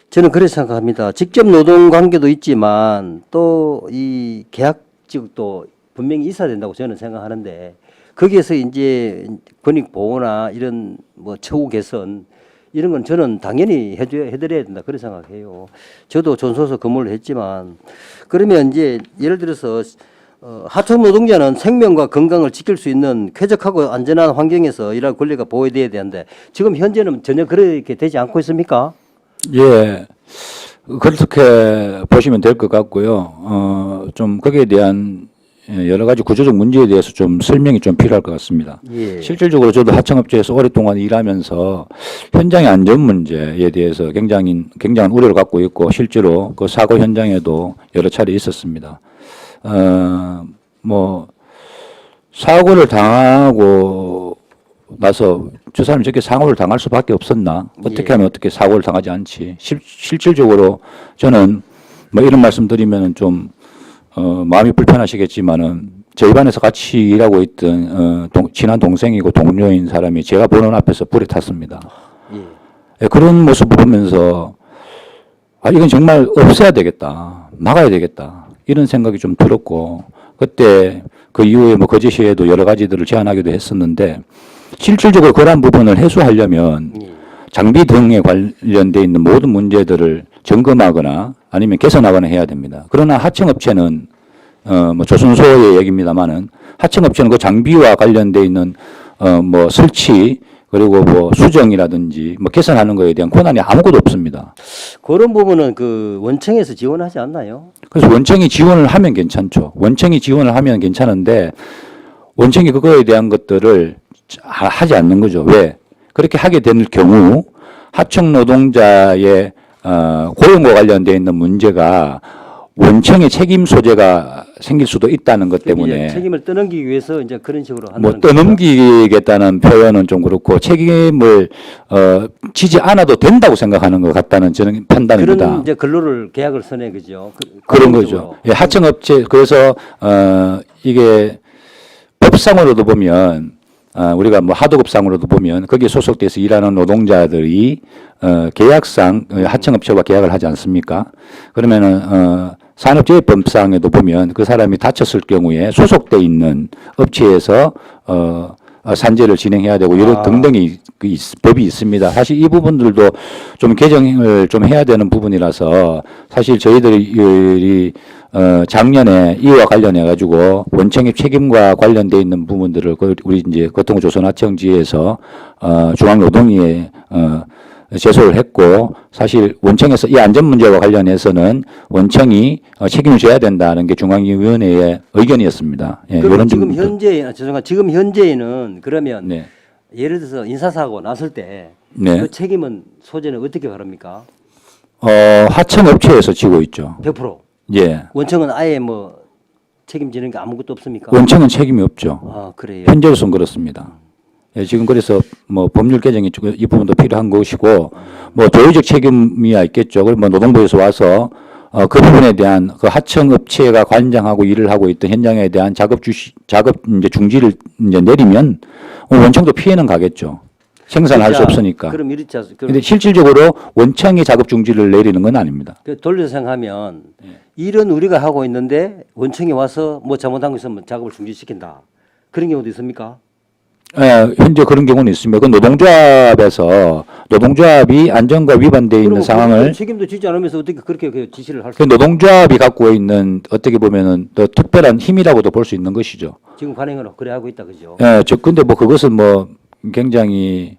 저는 그렇게 생각합니다. 직접 노동 관계도 있지만 또 이 계약직도 분명히 있어야 된다고 저는 생각하는데 거기에서 이제 권익 보호나 이런 뭐 처우 개선 이런 건 저는 당연히 해드려야 된다 그렇게 생각해요. 저도 존소서 근무를 했지만 그러면 이제 예를 들어서 하청 노동자는 생명과 건강을 지킬 수 있는 쾌적하고 안전한 환경에서 일할 권리가 보호돼야 되는데 지금 현재는 전혀 그렇게 되지 않고 있습니까? 예, 그렇게 보시면 될 것 같고요. 좀 거기에 대한 여러 가지 구조적 문제에 대해서 좀 설명이 좀 필요할 것 같습니다. 예. 실질적으로 저도 하청업체에서 오랫동안 일하면서 현장의 안전 문제에 대해서 굉장한 우려를 갖고 있고 실제로 그 사고 현장에도 여러 차례 있었습니다. 뭐 사고를 당하고 나서 저 사람이 저렇게 사고를 당할 수밖에 없었나? 어떻게 하면 어떻게 사고를 당하지 않지? 실질적으로 저는 뭐 이런 말씀 드리면은 좀 마음이 불편하시겠지만은 저희 반에서 같이 일하고 있던 친한 동생이고 동료인 사람이 제가 보는 앞에서 불에 탔습니다. 예, 그런 모습을 보면서 이건 정말 없애야 되겠다, 막아야 되겠다 이런 생각이 좀 들었고 그때 그 이후에 뭐 거제시에도 여러 가지들을 제안하기도 했었는데 실질적으로 그러한 부분을 해소하려면 장비 등에 관련돼 있는 모든 문제들을 점검하거나 아니면 개선하거나 해야 됩니다. 그러나 하청업체는 뭐 조선소의 얘기입니다만은 하청업체는 그 장비와 관련돼 있는 뭐 설치 그리고 뭐 수정이라든지 뭐 개선하는 거에 대한 권한이 아무것도 없습니다. 그런 부분은 그 원청에서 지원하지 않나요? 그래서 원청이 지원을 하면 괜찮죠. 원청이 지원을 하면 괜찮은데 원청이 그거에 대한 것들을 하지 않는 거죠. 왜? 그렇게 하게 될 경우 하청 노동자의 고용과 관련되어 있는 문제가 원청의 책임 소재가 생길 수도 있다는 것 때문에 책임을 떠넘기기 위해서 이제 그런 식으로 한다는 뭐 떠넘기겠다는 표현은 좀 그렇고 책임을 지지 않아도 된다고 생각하는 것 같다는 저는 판단입니다. 그런 이제 근로를 계약을 선해 그죠. 그런 거죠. 예, 하청업체 그래서 이게 법상으로도 보면 우리가 뭐 하도급상으로도 보면 거기에 소속돼서 일하는 노동자들이 계약상 하청업체와 계약을 하지 않습니까? 그러면은 산업재해법상에도 보면 그 사람이 다쳤을 경우에 소속돼 있는 업체에서 산재를 진행해야 되고 여러 등등의 법이 있습니다. 사실 이 부분들도 좀 개정을 좀 해야 되는 부분이라서 사실 저희들이 작년에 이와 관련해 가지고 원청의 책임과 관련돼 있는 부분들을 우리 이제 교통조선하청지에서 중앙노동위에 제소를 했고 사실 원청에서 이 안전 문제와 관련해서는 원청이 책임을 져야 된다는 게 중앙위원회의 의견이었습니다. 예, 그럼 이런 지금 점도. 현재 지금 현재에는 그러면 네. 예를 들어서 인사사고 났을 때 그 네. 책임은 소재는 어떻게 바랍니까? 하청업체에서 지고 있죠. 100%. 예. 원청은 아예 뭐 책임지는 게 아무것도 없습니까? 원청은 책임이 없죠. 아 그래요. 현재로서는 그렇습니다. 예, 지금 그래서 뭐 법률 개정이 이 부분도 필요한 것이고 뭐 조의적 책임이야 있겠죠. 그럼 뭐 노동부에서 와서 그 부분에 대한 그 하청 업체가 관장하고 일을 하고 있던 현장에 대한 작업 이제 중지를 이제 내리면 원청도 피해는 가겠죠. 생산을 할 수 자, 없으니까. 그럼 이렇지 않습니까? 근데 실질적으로 원청이 작업 중지를 내리는 건 아닙니다. 돌려서 생각하면 일은 우리가 하고 있는데 원청이 와서 뭐 잘못한 거 있으면 작업을 중지시킨다. 그런 경우도 있습니까? 예, 현재 그런 경우는 있습니다. 그 노동조합에서 노동조합이 안전과 위반되어 있는 그러면 상황을 책임도 지지 않으면서 어떻게 그렇게 그 지시를 할 수? 그 노동조합이 갖고 있는 어떻게 보면은 더 특별한 힘이라고도 볼 수 있는 것이죠. 지금 관행은 그래 하고 있다, 그죠? 예, 근데 뭐 그것은 뭐 굉장히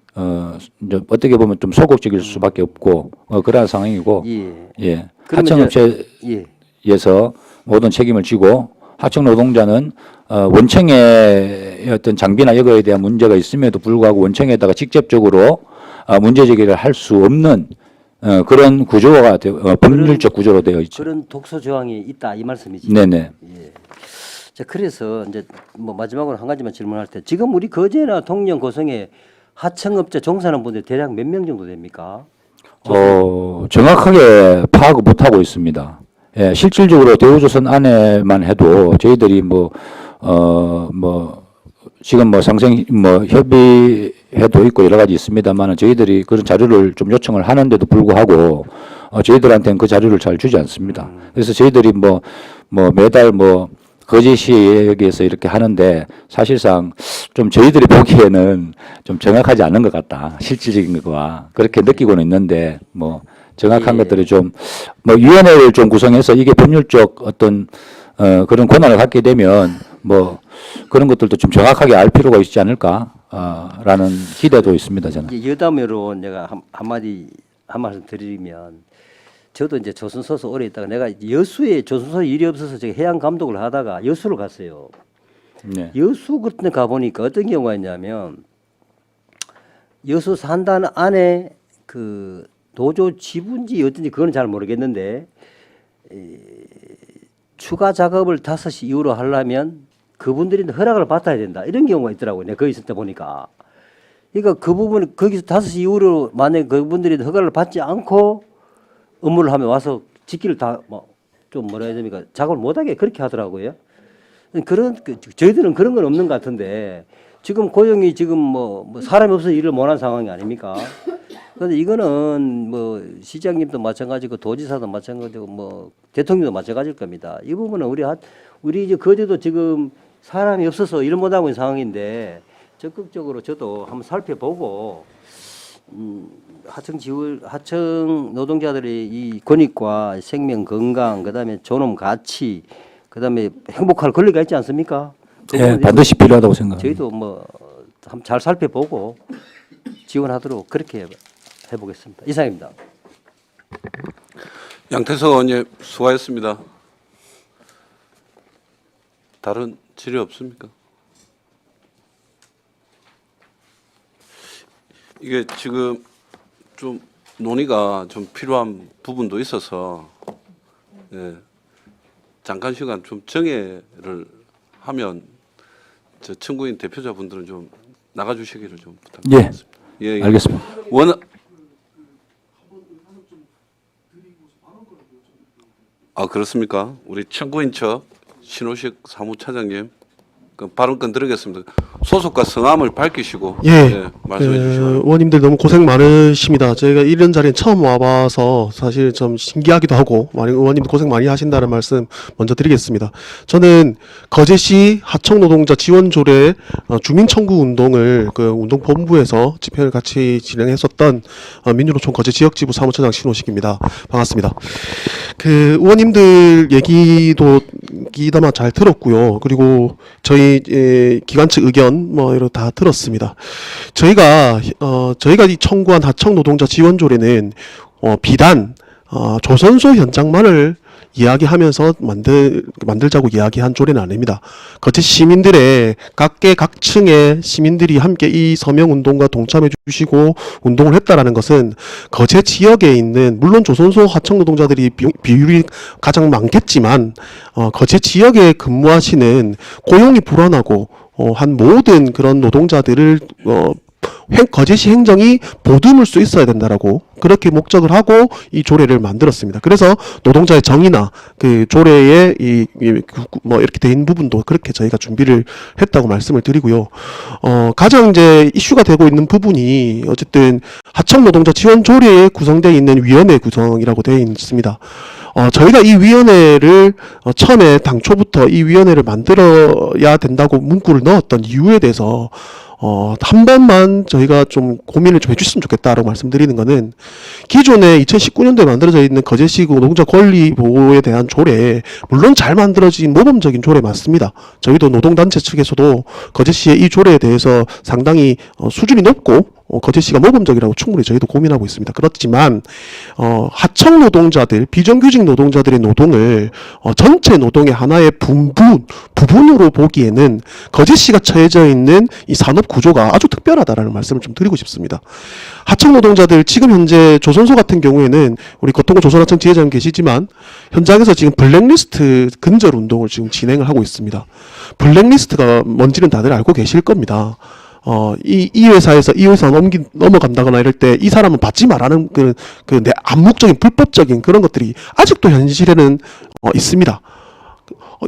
이제 어떻게 보면 좀 소극적일 수밖에 없고 그러한 상황이고 예. 예, 그러면 하청업체에서 모든 책임을 지고 하청 노동자는 원청의 어떤 장비나 여거에 대한 문제가 있음에도 불구하고 원청에다가 직접적으로 문제 제기를 할 수 없는 그런 구조가 법률적 구조로 되어 있죠. 그런 독소 조항이 있다 이 말씀이지. 네네. 예. 자, 그래서 이제 뭐 마지막으로 한 가지만 질문할 때 지금 우리 거제나 통영 고성에 하청업체 종사하는 분들 대략 몇 명 정도 됩니까? 정확하게 파악을 못 하고 있습니다. 예, 실질적으로 대우조선 안에만 해도 저희들이 지금 협의회도 있고 여러 가지 있습니다만 저희들이 그런 자료를 좀 요청을 하는데도 불구하고 저희들한테는 그 자료를 잘 주지 않습니다. 그래서 저희들이 매달 거제시에서 이렇게 하는데 사실상 좀 저희들이 보기에는 좀 정확하지 않은 것 같다. 실질적인 것과 그렇게 느끼고는 있는데 정확한 것들이 좀 위원회를 좀 구성해서 이게 법률적 어떤 그런 권한을 갖게 되면 그런 것들도 좀 정확하게 알 필요가 있지 않을까 라는 기대도 있습니다. 저는. 이제 여담으로 내가 한 말씀 드리면 저도 이제 조선소서 오래 있다가 내가 여수에 조선소 일이 없어서 제가 해양 감독을 하다가 여수를 갔어요. 네. 여수 그때 가보니까 어떤 경우가 있냐면 여수 산단 안에 그 도조 지분지 어떤지 그건 잘 모르겠는데 추가 작업을 5시 이후로 하려면 그분들이 허락을 받아야 된다 이런 경우가 있더라고요. 내가 거기 있을 때 보니까. 그러니까 그 부분 거기서 5시 이후로 만약 그분들이 허가를 받지 않고 업무를 하면 와서 직기를 다 좀 뭐라 해야 됩니까? 작업을 못하게 그렇게 하더라고요. 저희들은 그런 건 없는 것 같은데 지금 고용이 지금 사람이 없어서 일을 못한 상황이 아닙니까? 그런데 이거는 시장님도 마찬가지고 도지사도 마찬가지고 대통령도 마찬가지일 겁니다. 이 부분은 우리 이제 거제도 지금 사람이 없어서 일 못하고 있는 상황인데 적극적으로 저도 한번 살펴보고 하청 노동자들의 이 권익과 생명 건강 그다음에 존엄 가치 그다음에 행복할 권리가 있지 않습니까? 네, 반드시 필요하다고 생각합니다. 저희도 한번 잘 살펴보고 지원하도록 그렇게 해보겠습니다. 이상입니다. 양태석 의원님 수고하셨습니다. 다른 질의 없습니까? 이게 지금 좀 논의가 좀 필요한 부분도 있어서 잠깐 시간 좀 정회를 하면 저 청구인 대표자분들은 좀 나가주시기를 좀 부탁드리겠습니다. 예, 알겠습니다. 그렇습니까? 우리 청구인 척 신호식 사무차장님 그 발언권 드리겠습니다. 소속과 성함을 밝히시고 말씀해 주시기 바랍니다. 의원님들 너무 고생 많으십니다. 저희가 이런 자리에 처음 와봐서 사실 좀 신기하기도 하고 많이 의원님들 고생 많이 하신다는 말씀 먼저 드리겠습니다. 저는 거제시 하청노동자 지원조례 주민청구 운동을 그 운동본부에서 집회를 같이 진행했었던 민주노총 거제 지역지부 사무처장 신호식입니다. 반갑습니다. 그 의원님들 얘기도 기다마 잘 들었고요. 그리고 저희 기관 측 의견 이런 다 들었습니다. 저희가 이 청구한 하청 노동자 지원조례는 비단 조선소 현장만을 이야기하면서 만들자고 이야기한 조례는 아닙니다. 거제 시민들의 각계각층의 시민들이 함께 이 서명운동과 동참해 주시고 운동을 했다라는 것은 거제 지역에 있는 물론 조선소 하청 노동자들이 비율이 가장 많겠지만 거제 지역에 근무하시는 고용이 불안하고 한 모든 그런 노동자들을 거제시 행정이 보듬을 수 있어야 된다라고 그렇게 목적을 하고 이 조례를 만들었습니다. 그래서 노동자의 정의나 그 조례의 뭐 이렇게 돼 있는 부분도 그렇게 저희가 준비를 했다고 말씀을 드리고요. 가장 이제 이슈가 되고 있는 부분이 어쨌든 하청 노동자 지원 조례에 구성되어 있는 위원회 구성이라고 되어 있습니다. 저희가 이 위원회를 처음에 당초부터 이 위원회를 만들어야 된다고 문구를 넣었던 이유에 대해서 한 번만 저희가 좀 고민을 좀 해주셨으면 좋겠다라고 말씀드리는 거는 기존에 2019년도에 만들어져 있는 거제시 노동자 권리 보호에 대한 조례, 물론 잘 만들어진 모범적인 조례 맞습니다. 저희도 노동단체 측에서도 거제시의 이 조례에 대해서 상당히 수준이 높고 거제시가 모범적이라고 충분히 저희도 고민하고 있습니다. 그렇지만 하청 노동자들, 비정규직 노동자들의 노동을 전체 노동의 하나의 부분으로 보기에는 거제시가 처해져 있는 이 산업 구조가 아주 특별하다라는 말씀을 좀 드리고 싶습니다. 하청 노동자들 지금 현재 조선소 같은 경우에는 우리 고통고 조선하청 지회장 계시지만 현장에서 지금 블랙리스트 근절 운동을 지금 진행을 하고 있습니다. 블랙리스트가 뭔지는 다들 알고 계실 겁니다. 이 회사에서 이 회사 넘어간다거나 이럴 때 이 사람은 받지 말라는 내 암묵적인 불법적인 그런 것들이 아직도 현실에는 있습니다.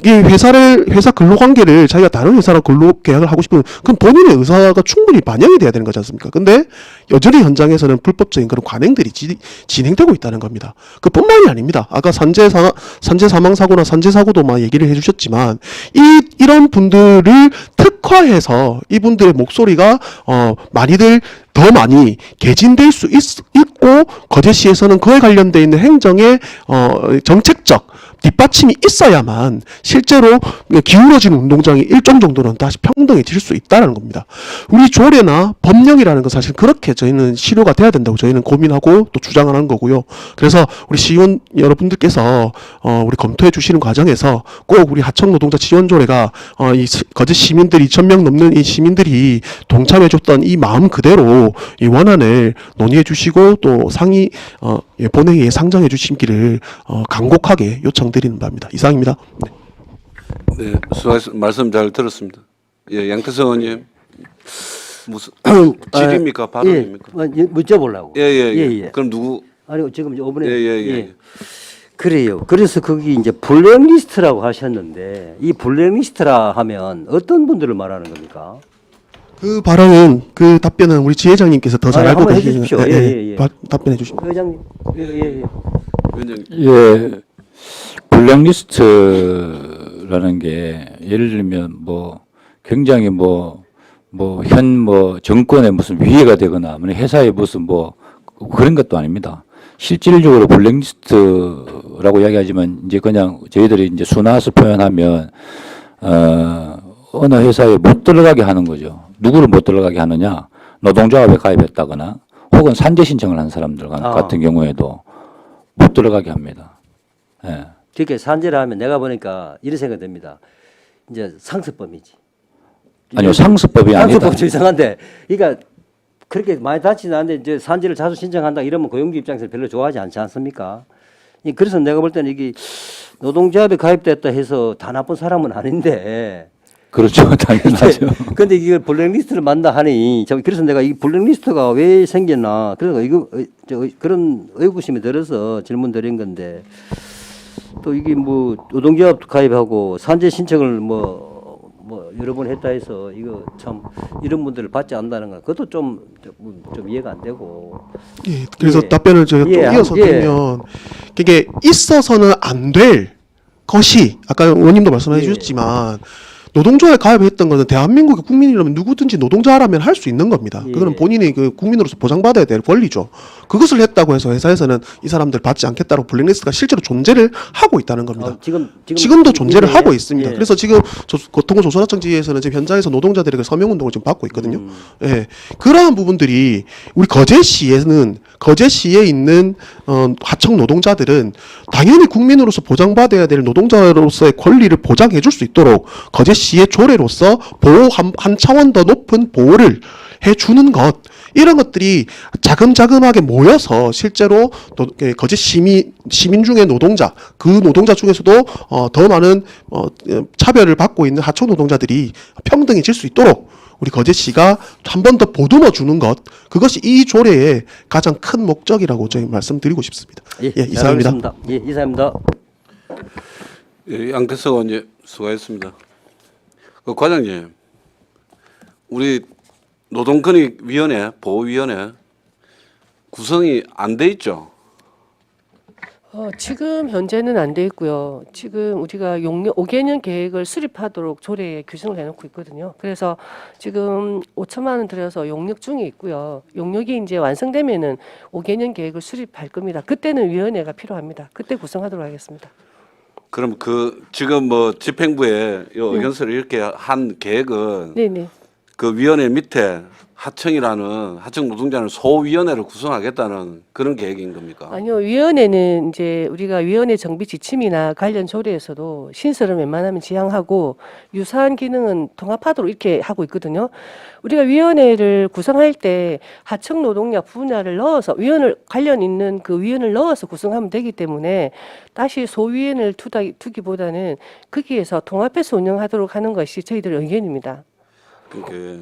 이 회사 근로관계를 자기가 다른 회사랑 근로계약을 하고 싶으면 그럼 본인의 의사가 충분히 반영이 돼야 되는 거지 않습니까? 근데 여전히 현장에서는 불법적인 그런 관행들이 진행되고 있다는 겁니다. 그뿐만이 아닙니다. 아까 산재 사망 사고나 산재 사고도 막 얘기를 해주셨지만 이런 분들을 특화해서 이분들의 목소리가 많이들 더 많이 개진될 수 있고 거제시에서는 그에 관련돼 있는 행정의 정책적 뒷받침이 있어야만 실제로 기울어진 운동장이 일정 정도는 다시 평등해질 수 있다는 겁니다. 우리 조례나 법령이라는 건 사실 그렇게 저희는 실효가 돼야 된다고 저희는 고민하고 또 주장하는 거고요. 그래서 우리 시의원 여러분들께서 우리 검토해 주시는 과정에서 꼭 우리 하청 노동자 지원 조례가 이 거제 시민들이 2,000명 넘는 이 시민들이 동참해 줬던 이 마음 그대로 이 원안을 논의해 주시고 또 상위 본회의에 상정해 주시기를 간곡하게 요청드리는 바입니다. 이상입니다. 네, 말씀 잘 들었습니다. 예, 양태성 의원님 무슨 질입니까, 발언입니까? 묻어보려고. 예. 그럼 누구? 아니 지금 이번에 예. 그래요. 그래서 거기 이제 블랙리스트라고 하셨는데 이 블랙리스트라 하면 어떤 분들을 말하는 겁니까? 그 발언은 그 답변은 우리 지회장님께서 더 잘 알고 한번 계시는 해주십시오. 예. 답변해 주십시오. 회장님. 예. 위원장님. 예, 블랙리스트라는 게 예를 들면 뭐 굉장히 현 정권의 무슨 위해가 되거나 회사의 무슨 그런 것도 아닙니다. 실질적으로 블랙리스트라고 이야기하지만 이제 그냥 저희들이 이제 순화해서 표현하면 어느 회사에 못 들어가게 하는 거죠. 누구를 못 들어가게 하느냐? 노동조합에 가입했다거나 혹은 산재 신청을 한 사람들 같은 경우에도 못 들어가게 합니다. 예. 그렇게 산재를 하면 내가 보니까 이런 생각이 듭니다. 이제 상습범이지. 아니요, 상습법이 아니다. 상습법 좀 이상한데, 그러니까 그렇게 많이 다치지 않는데 이제 산재를 자주 신청한다 이러면 고용주 입장에서 별로 좋아하지 않지 않습니까? 그래서 내가 볼 때는 이게 노동조합에 가입됐다 해서 다 나쁜 사람은 아닌데. 그렇죠, 당연하죠. 근데 이걸 블랙리스트를 만다 하니, 그래서 내가 이 블랙리스트가 왜 생겼나, 그래서 이거 그런 의구심이 들어서 질문 드린 건데, 또 이게 노동조합 가입하고 산재 신청을 여러 번 했다 해서 이거 참 이런 분들을 받지 않는다는 건 그것도 좀 이해가 안 되고. 예, 그래서 답변을 제가 또 이어서 드리면 이게 있어서는 안 될 것이 아까 의원님도 말씀해 주셨지만 노동조합에 가입했던 것은 대한민국의 국민이라면 누구든지 노동자라면 할 수 있는 겁니다. 그거는 본인이 그 국민으로서 보장받아야 될 권리죠. 그것을 했다고 해서 회사에서는 이 사람들 받지 않겠다고 블랙리스트가 실제로 존재를 하고 있다는 겁니다. 지금도 존재를 하고 있습니다. 그래서 지금 고통고 조선하청 지회에서는 지금 현장에서 노동자들에게 서명운동을 지금 받고 있거든요. 예, 그러한 부분들이 우리 거제시에 있는 하청 노동자들은 당연히 국민으로서 보장받아야 될 노동자로서의 권리를 보장해 줄 수 있도록 거제시의 조례로서 보호 한 차원 더 높은 보호를 해주는 것, 이런 것들이 자금자금하게 모여서 실제로 거제 시민 중에 노동자, 그 노동자 중에서도 더 많은 차별을 받고 있는 하청 노동자들이 평등해질 수 있도록 우리 거제시가 한 번 더 보듬어 주는 것, 그것이 이 조례의 가장 큰 목적이라고 저희 말씀드리고 싶습니다. 예, 이상입니다. 잘 알겠습니다. 예, 이상입니다. 예, 양태석 의원님 수고하셨습니다. 그 과장님, 우리 노동권익위원회, 보호위원회 구성이 안 돼 있죠? 지금 현재는 안 돼 있고요. 지금 우리가 용역 5개년 계획을 수립하도록 조례에 규정을 해놓고 있거든요. 그래서 지금 5천만 원 들여서 용역 중에 있고요. 용역이 이제 완성되면은 5개년 계획을 수립할 겁니다. 그때는 위원회가 필요합니다. 그때 구성하도록 하겠습니다. 그럼 그 지금 뭐 집행부에 요 의견서를 이렇게 한 계획은 네네. 그 위원회 밑에 하청 노동자는 소위원회를 구성하겠다는 그런 계획인 겁니까? 아니요, 위원회는 이제 우리가 위원회 정비 지침이나 관련 조례에서도 신설은 웬만하면 지향하고 유사한 기능은 통합하도록 이렇게 하고 있거든요. 우리가 위원회를 구성할 때 하청 노동자 분야를 넣어서 관련 있는 그 위원을 넣어서 구성하면 되기 때문에 다시 소위원을 두기보다는 거기에서 통합해서 운영하도록 하는 것이 저희들의 의견입니다. 그게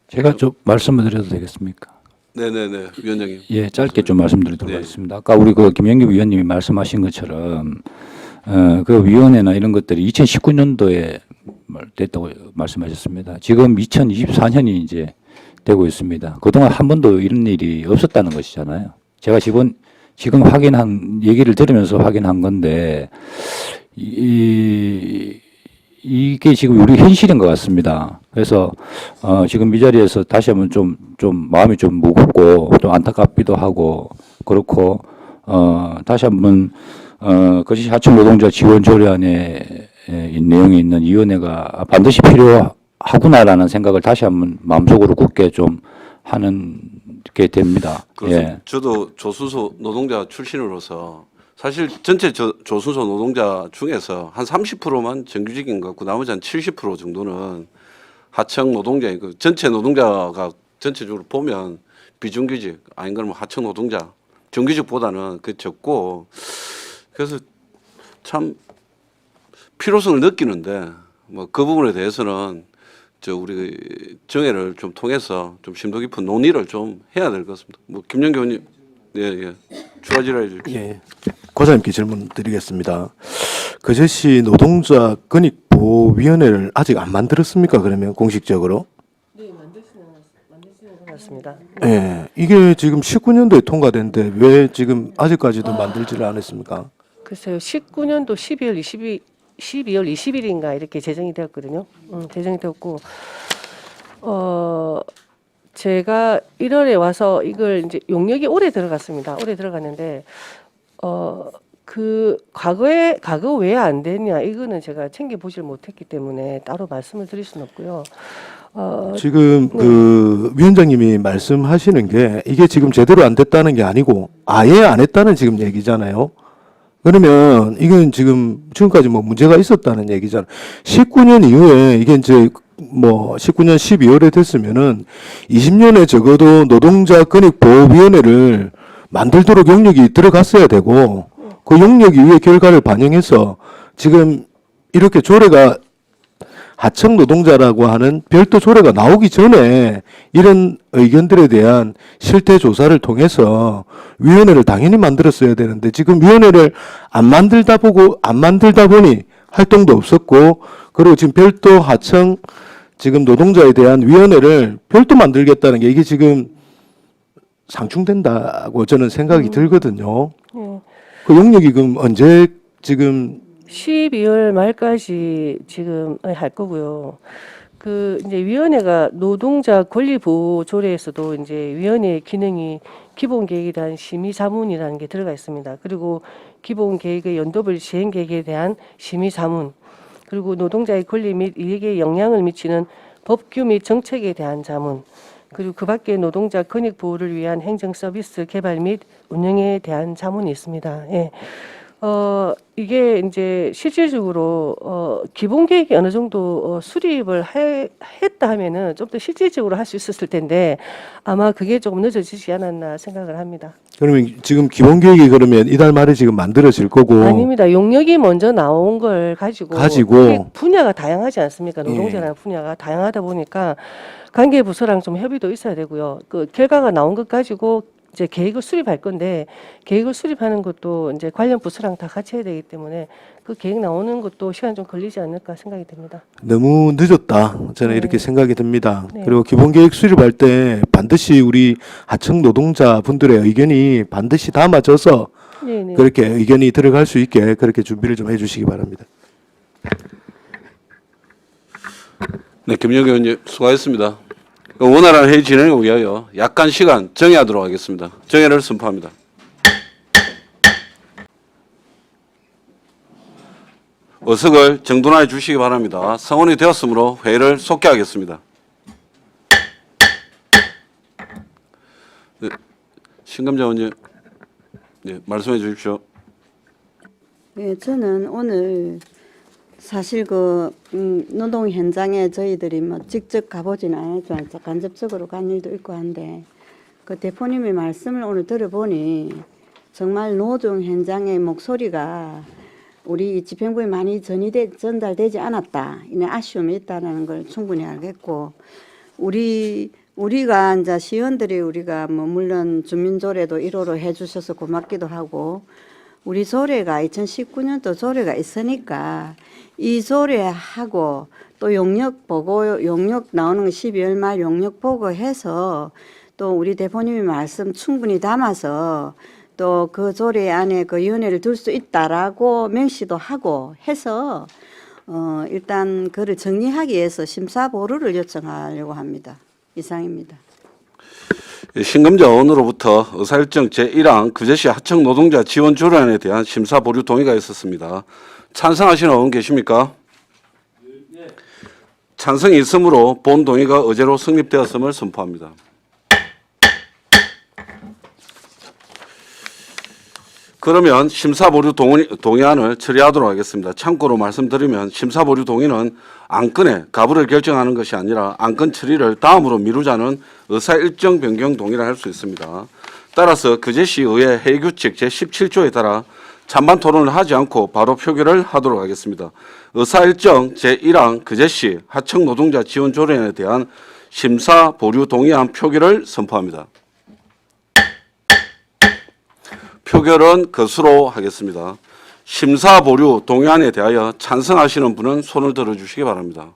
제가 좀 말씀을 드려도 되겠습니까? 네네네 위원장님. 예, 짧게 좀 말씀드리도록 네. 하겠습니다. 아까 우리 그 김영규 위원님이 말씀하신 것처럼 그 위원회나 이런 것들이 2019년도에 됐다고 말씀하셨습니다. 지금 2024년이 이제 되고 있습니다. 그동안 한 번도 이런 일이 없었다는 것이잖아요. 제가 지금 얘기를 들으면서 확인한 건데 이게 지금 우리 현실인 것 같습니다. 그래서 지금 이 자리에서 다시 한번 좀 마음이 좀 무겁고 좀 안타깝기도 하고 그렇고 다시 한번 거제시 하청 노동자 지원 조례안에 내용이 있는 위원회가 반드시 필요하구나라는 생각을 다시 한번 마음속으로 굳게 좀 하는 게 됩니다. 그래서 예. 저도 조순소 노동자 출신으로서 사실 전체 조순소 노동자 중에서 한 30%만 정규직인 것 같고 나머지 한 70% 정도는 하청 노동자인 그 전체 노동자가 전체적으로 보면 비정규직 아닌 그러면 하청 노동자 정규직보다는 그 적고 그래서 참 필요성을 느끼는데 뭐 그 부분에 대해서는 우리 정회를 좀 통해서 좀 심도 깊은 논의를 좀 해야 될 것 같습니다. 뭐 김영규 의원님, 예, 추가 질의해 주십시오. 예. 과장님께 질문 드리겠습니다. 거제시 노동자 권익보호위원회를 아직 안 만들었습니까? 그러면 공식적으로? 네, 만드시는 것 같습니다. 예. 이게 지금 19년도에 통과된데 왜 지금 아직까지도 만들지를 않았습니까? 글쎄요, 19년도 12월 20일인가 이렇게 제정이 되었거든요. 제정이 되었고, 제가 1월에 와서 이걸 이제 용역이 올해 들어갔습니다. 올해 들어갔는데, 그 과거 왜 안 됐냐 이거는 제가 챙겨보질 못했기 때문에 따로 말씀을 드릴 수는 없고요. 지금 그 위원장님이 말씀하시는 게 이게 지금 제대로 안 됐다는 게 아니고 아예 안 했다는 지금 얘기잖아요. 그러면 이건 지금까지 뭐 문제가 있었다는 얘기잖아요. 19년 이후에 이게 이제 뭐 19년 12월에 됐으면은 20년에 적어도 노동자 권익보호위원회를 만들도록 용역이 들어갔어야 되고 그 용역 이후의 결과를 반영해서 지금 이렇게 조례가 하청 노동자라고 하는 별도 조례가 나오기 전에 이런 의견들에 대한 실태 조사를 통해서 위원회를 당연히 만들었어야 되는데 지금 위원회를 안 만들다 보니 활동도 없었고 그리고 지금 별도 하청 지금 노동자에 대한 위원회를 별도 만들겠다는 게 이게 지금 상충된다고 저는 생각이 들거든요. 그 용역이 그럼 언제 지금 12월 말까지 지금 할 거고요. 그 이제 위원회가 노동자 권리 보호 조례에서도 이제 위원회 기능이 기본 계획에 대한 심의 자문이라는 게 들어가 있습니다. 그리고 기본 계획의 연도별 시행 계획에 대한 심의 자문, 그리고 노동자의 권리 및 이익에 영향을 미치는 법규 및 정책에 대한 자문, 그리고 그 밖에 노동자 권익 보호를 위한 행정 서비스 개발 및 운영에 대한 자문이 있습니다. 예. 이게 이제 실질적으로 기본 계획이 어느 정도 수립을 했다 하면은 좀 더 실질적으로 할 수 있었을 텐데 아마 그게 조금 늦어지지 않았나 생각을 합니다. 그러면 지금 기본 계획이 그러면 이달 말에 지금 만들어질 거고 아닙니다. 용역이 먼저 나온 걸 가지고 이게 분야가 다양하지 않습니까? 노동자라는 분야가 다양하다 보니까 관계 부서랑 좀 협의도 있어야 되고요. 그 결과가 나온 것 가지고 이제 계획을 수립할 건데 계획을 수립하는 것도 이제 관련 부서랑 다 같이 해야 되기 때문에 그 계획 나오는 것도 시간 좀 걸리지 않을까 생각이 됩니다. 너무 늦었다. 저는 네. 이렇게 생각이 듭니다. 네. 그리고 기본 계획 수립할 때 반드시 우리 하청 노동자분들의 의견이 반드시 담아져서 네네. 그렇게 의견이 들어갈 수 있게 그렇게 준비를 좀 해주시기 바랍니다. 네, 김영규 의원님 수고하셨습니다. 원활한 회의 진행을 위하여 약간 시간 정의하도록 하겠습니다. 정의를 선포합니다. 의석을 정돈해 주시기 바랍니다. 성원이 되었으므로 회의를 속개하겠습니다. 네, 신감자 의원님, 네, 말씀해 주십시오. 네, 저는 오늘 사실 노동 현장에 저희들이 뭐 직접 가보지는 않았지만 간접적으로 간 일도 있고 한데 그 대표님의 말씀을 오늘 들어보니 정말 노동 현장의 목소리가 우리 집행부에 많이 전달되지 않았다. 이런 아쉬움이 있다는 걸 충분히 알겠고 우리가 이제 시의원들이 우리가 뭐 물론 주민조례도 1호로 해주셔서 고맙기도 하고 우리 조례가 2019년도 조례가 있으니까 이 조례하고 또 용역 보고 용역 나오는 거 12월 말 용역 보고 해서 또 우리 대표님의 말씀 충분히 담아서 또 그 조례 안에 그 위원회를 둘 수 있다라고 명시도 하고 해서 일단 그를 정리하기 위해서 심사 보류를 요청하려고 합니다. 이상입니다. 신금자 의원으로부터 의사일정 제1항 그제시 하청 노동자 지원 조례안에 대한 심사 보류 동의가 있었습니다. 찬성하시는 의원 계십니까? 찬성이 있으므로 본 동의가 의제로 성립되었음을 선포합니다. 그러면 심사보류 동의안을 처리하도록 하겠습니다. 참고로 말씀드리면 심사보류 동의는 안건의 가부를 결정하는 것이 아니라 안건 처리를 다음으로 미루자는 의사일정 변경 동의를 할 수 있습니다. 따라서 그제시 의회 회의규칙 제17조에 따라 찬반 토론을 하지 않고 바로 표결을 하도록 하겠습니다. 의사일정 제1항 그제시 하청 노동자 지원 조례안에 대한 심사보류 동의안 표결을 선포합니다. 표결은 것으로 하겠습니다. 심사보류 동의안에 대하여 찬성하시는 분은 손을 들어주시기 바랍니다.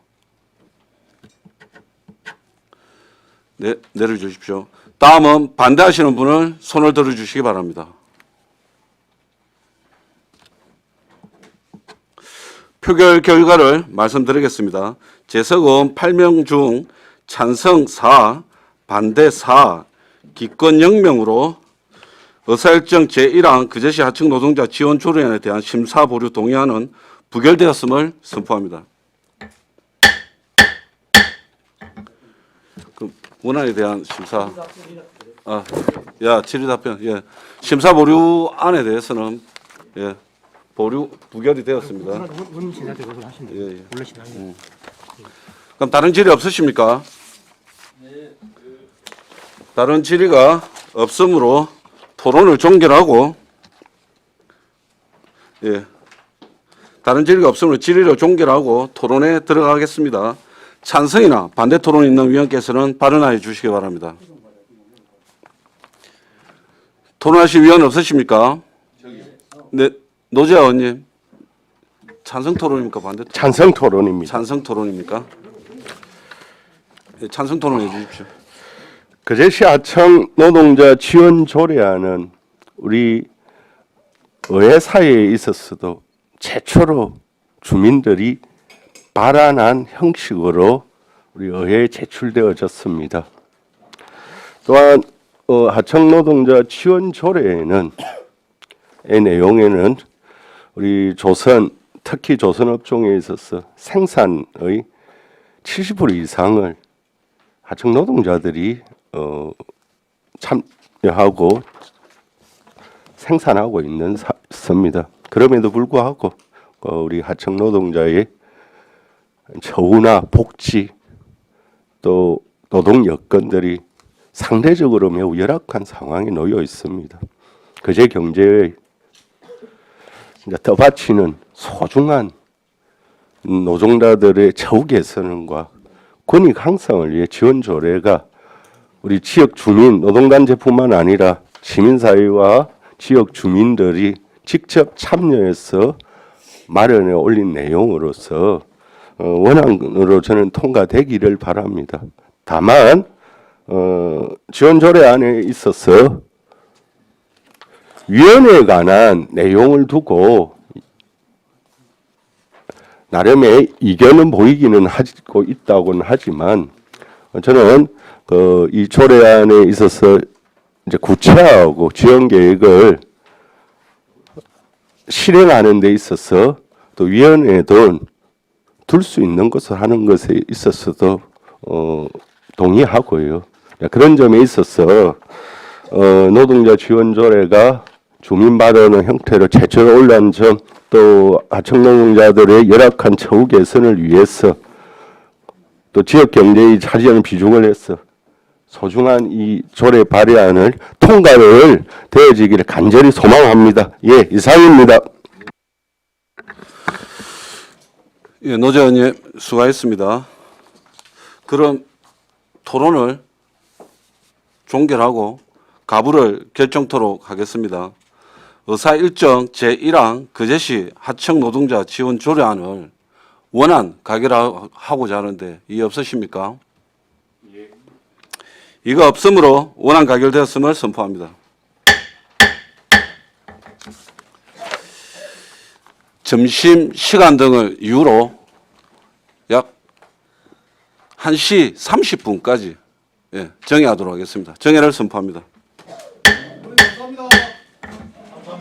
네, 내려주십시오. 다음은 반대하시는 분을 손을 들어주시기 바랍니다. 표결 결과를 말씀드리겠습니다. 재석은 8명 중 찬성 4, 반대 4, 기권 0명으로 의사일정 제1항 그제시 하청 노동자 지원 조례안에 대한 심사 보류 동의안은 부결되었음을 선포합니다. 그 원안에 대한 심사, 질의 답변, 심사 보류안에 대해서는 부결이 되었습니다. 그럼 다른 질의 없으십니까? 다른 질의가 없으므로 토론을 종결하고 다른 질의가 없으므로 질의를 종결하고 토론에 들어가겠습니다. 찬성이나 반대 토론 있는 위원께서는 발언하여 주시기 바랍니다. 토론하실 위원 없으십니까? 네, 노재하 의원님. 찬성 토론입니까? 반대 토론? 찬성 토론입니다. 찬성 토론입니까? 네, 찬성 토론해 주십시오. 그제시 하청 노동자 지원 조례안은 우리 의회 사회에 있어서도 최초로 주민들이 발안한 형식으로 우리 의회에 제출되어졌습니다. 또한 하청 노동자 지원 조례에는 이 내용에는 우리 특히 조선업종에 있어서 생산의 70% 이상을 하청 노동자들이 참여하고 생산하고 있는 습니다. 그럼에도 불구하고 우리 하청 노동자의 처우나 복지 또 노동 여건들이 상대적으로 매우 열악한 상황에 놓여 있습니다. 거제 경제의 이제 떠받치는 소중한 노동자들의 처우 개선과 권익 향상을 위해 지원 조례가 우리 지역 주민 노동단체뿐만 아니라 시민사회와 지역 주민들이 직접 참여해서 마련해 올린 내용으로서 원안으로 저는 통과되기를 바랍니다. 다만 지원 조례 안에 있어서 위원회에 관한 내용을 두고 나름의 이견은 보이기는 하고 있다고는 하지만 저는 이 조례안에 있어서 이제 구체화하고 지원 계획을 실행하는 데 있어서 또 위원회도 둘 수 있는 것을 하는 것에 있어서도 동의하고요. 그런 점에 있어서 노동자 지원 조례가 주민 발언의 형태로 최초로 올라온 점, 또 하청 노동자들의 열악한 처우 개선을 위해서 또 지역 경제에 차지하는 비중을 해서 소중한 이 조례 발의안을 통과를 되어지기를 간절히 소망합니다. 예, 이상입니다. 예, 노 의원님 수고하셨습니다. 그럼 토론을 종결하고 가부를 결정토록 하겠습니다. 의사 일정 제1항 거제시 하청 노동자 지원 조례안을 원안 가결하고자 하는데 이의 없으십니까? 이가 없으므로 원안 가결되었음을 선포합니다. 점심 시간 등을 이유로 약 1시 30분까지 정회하도록 하겠습니다. 정회를 선포합니다. 감사합니다.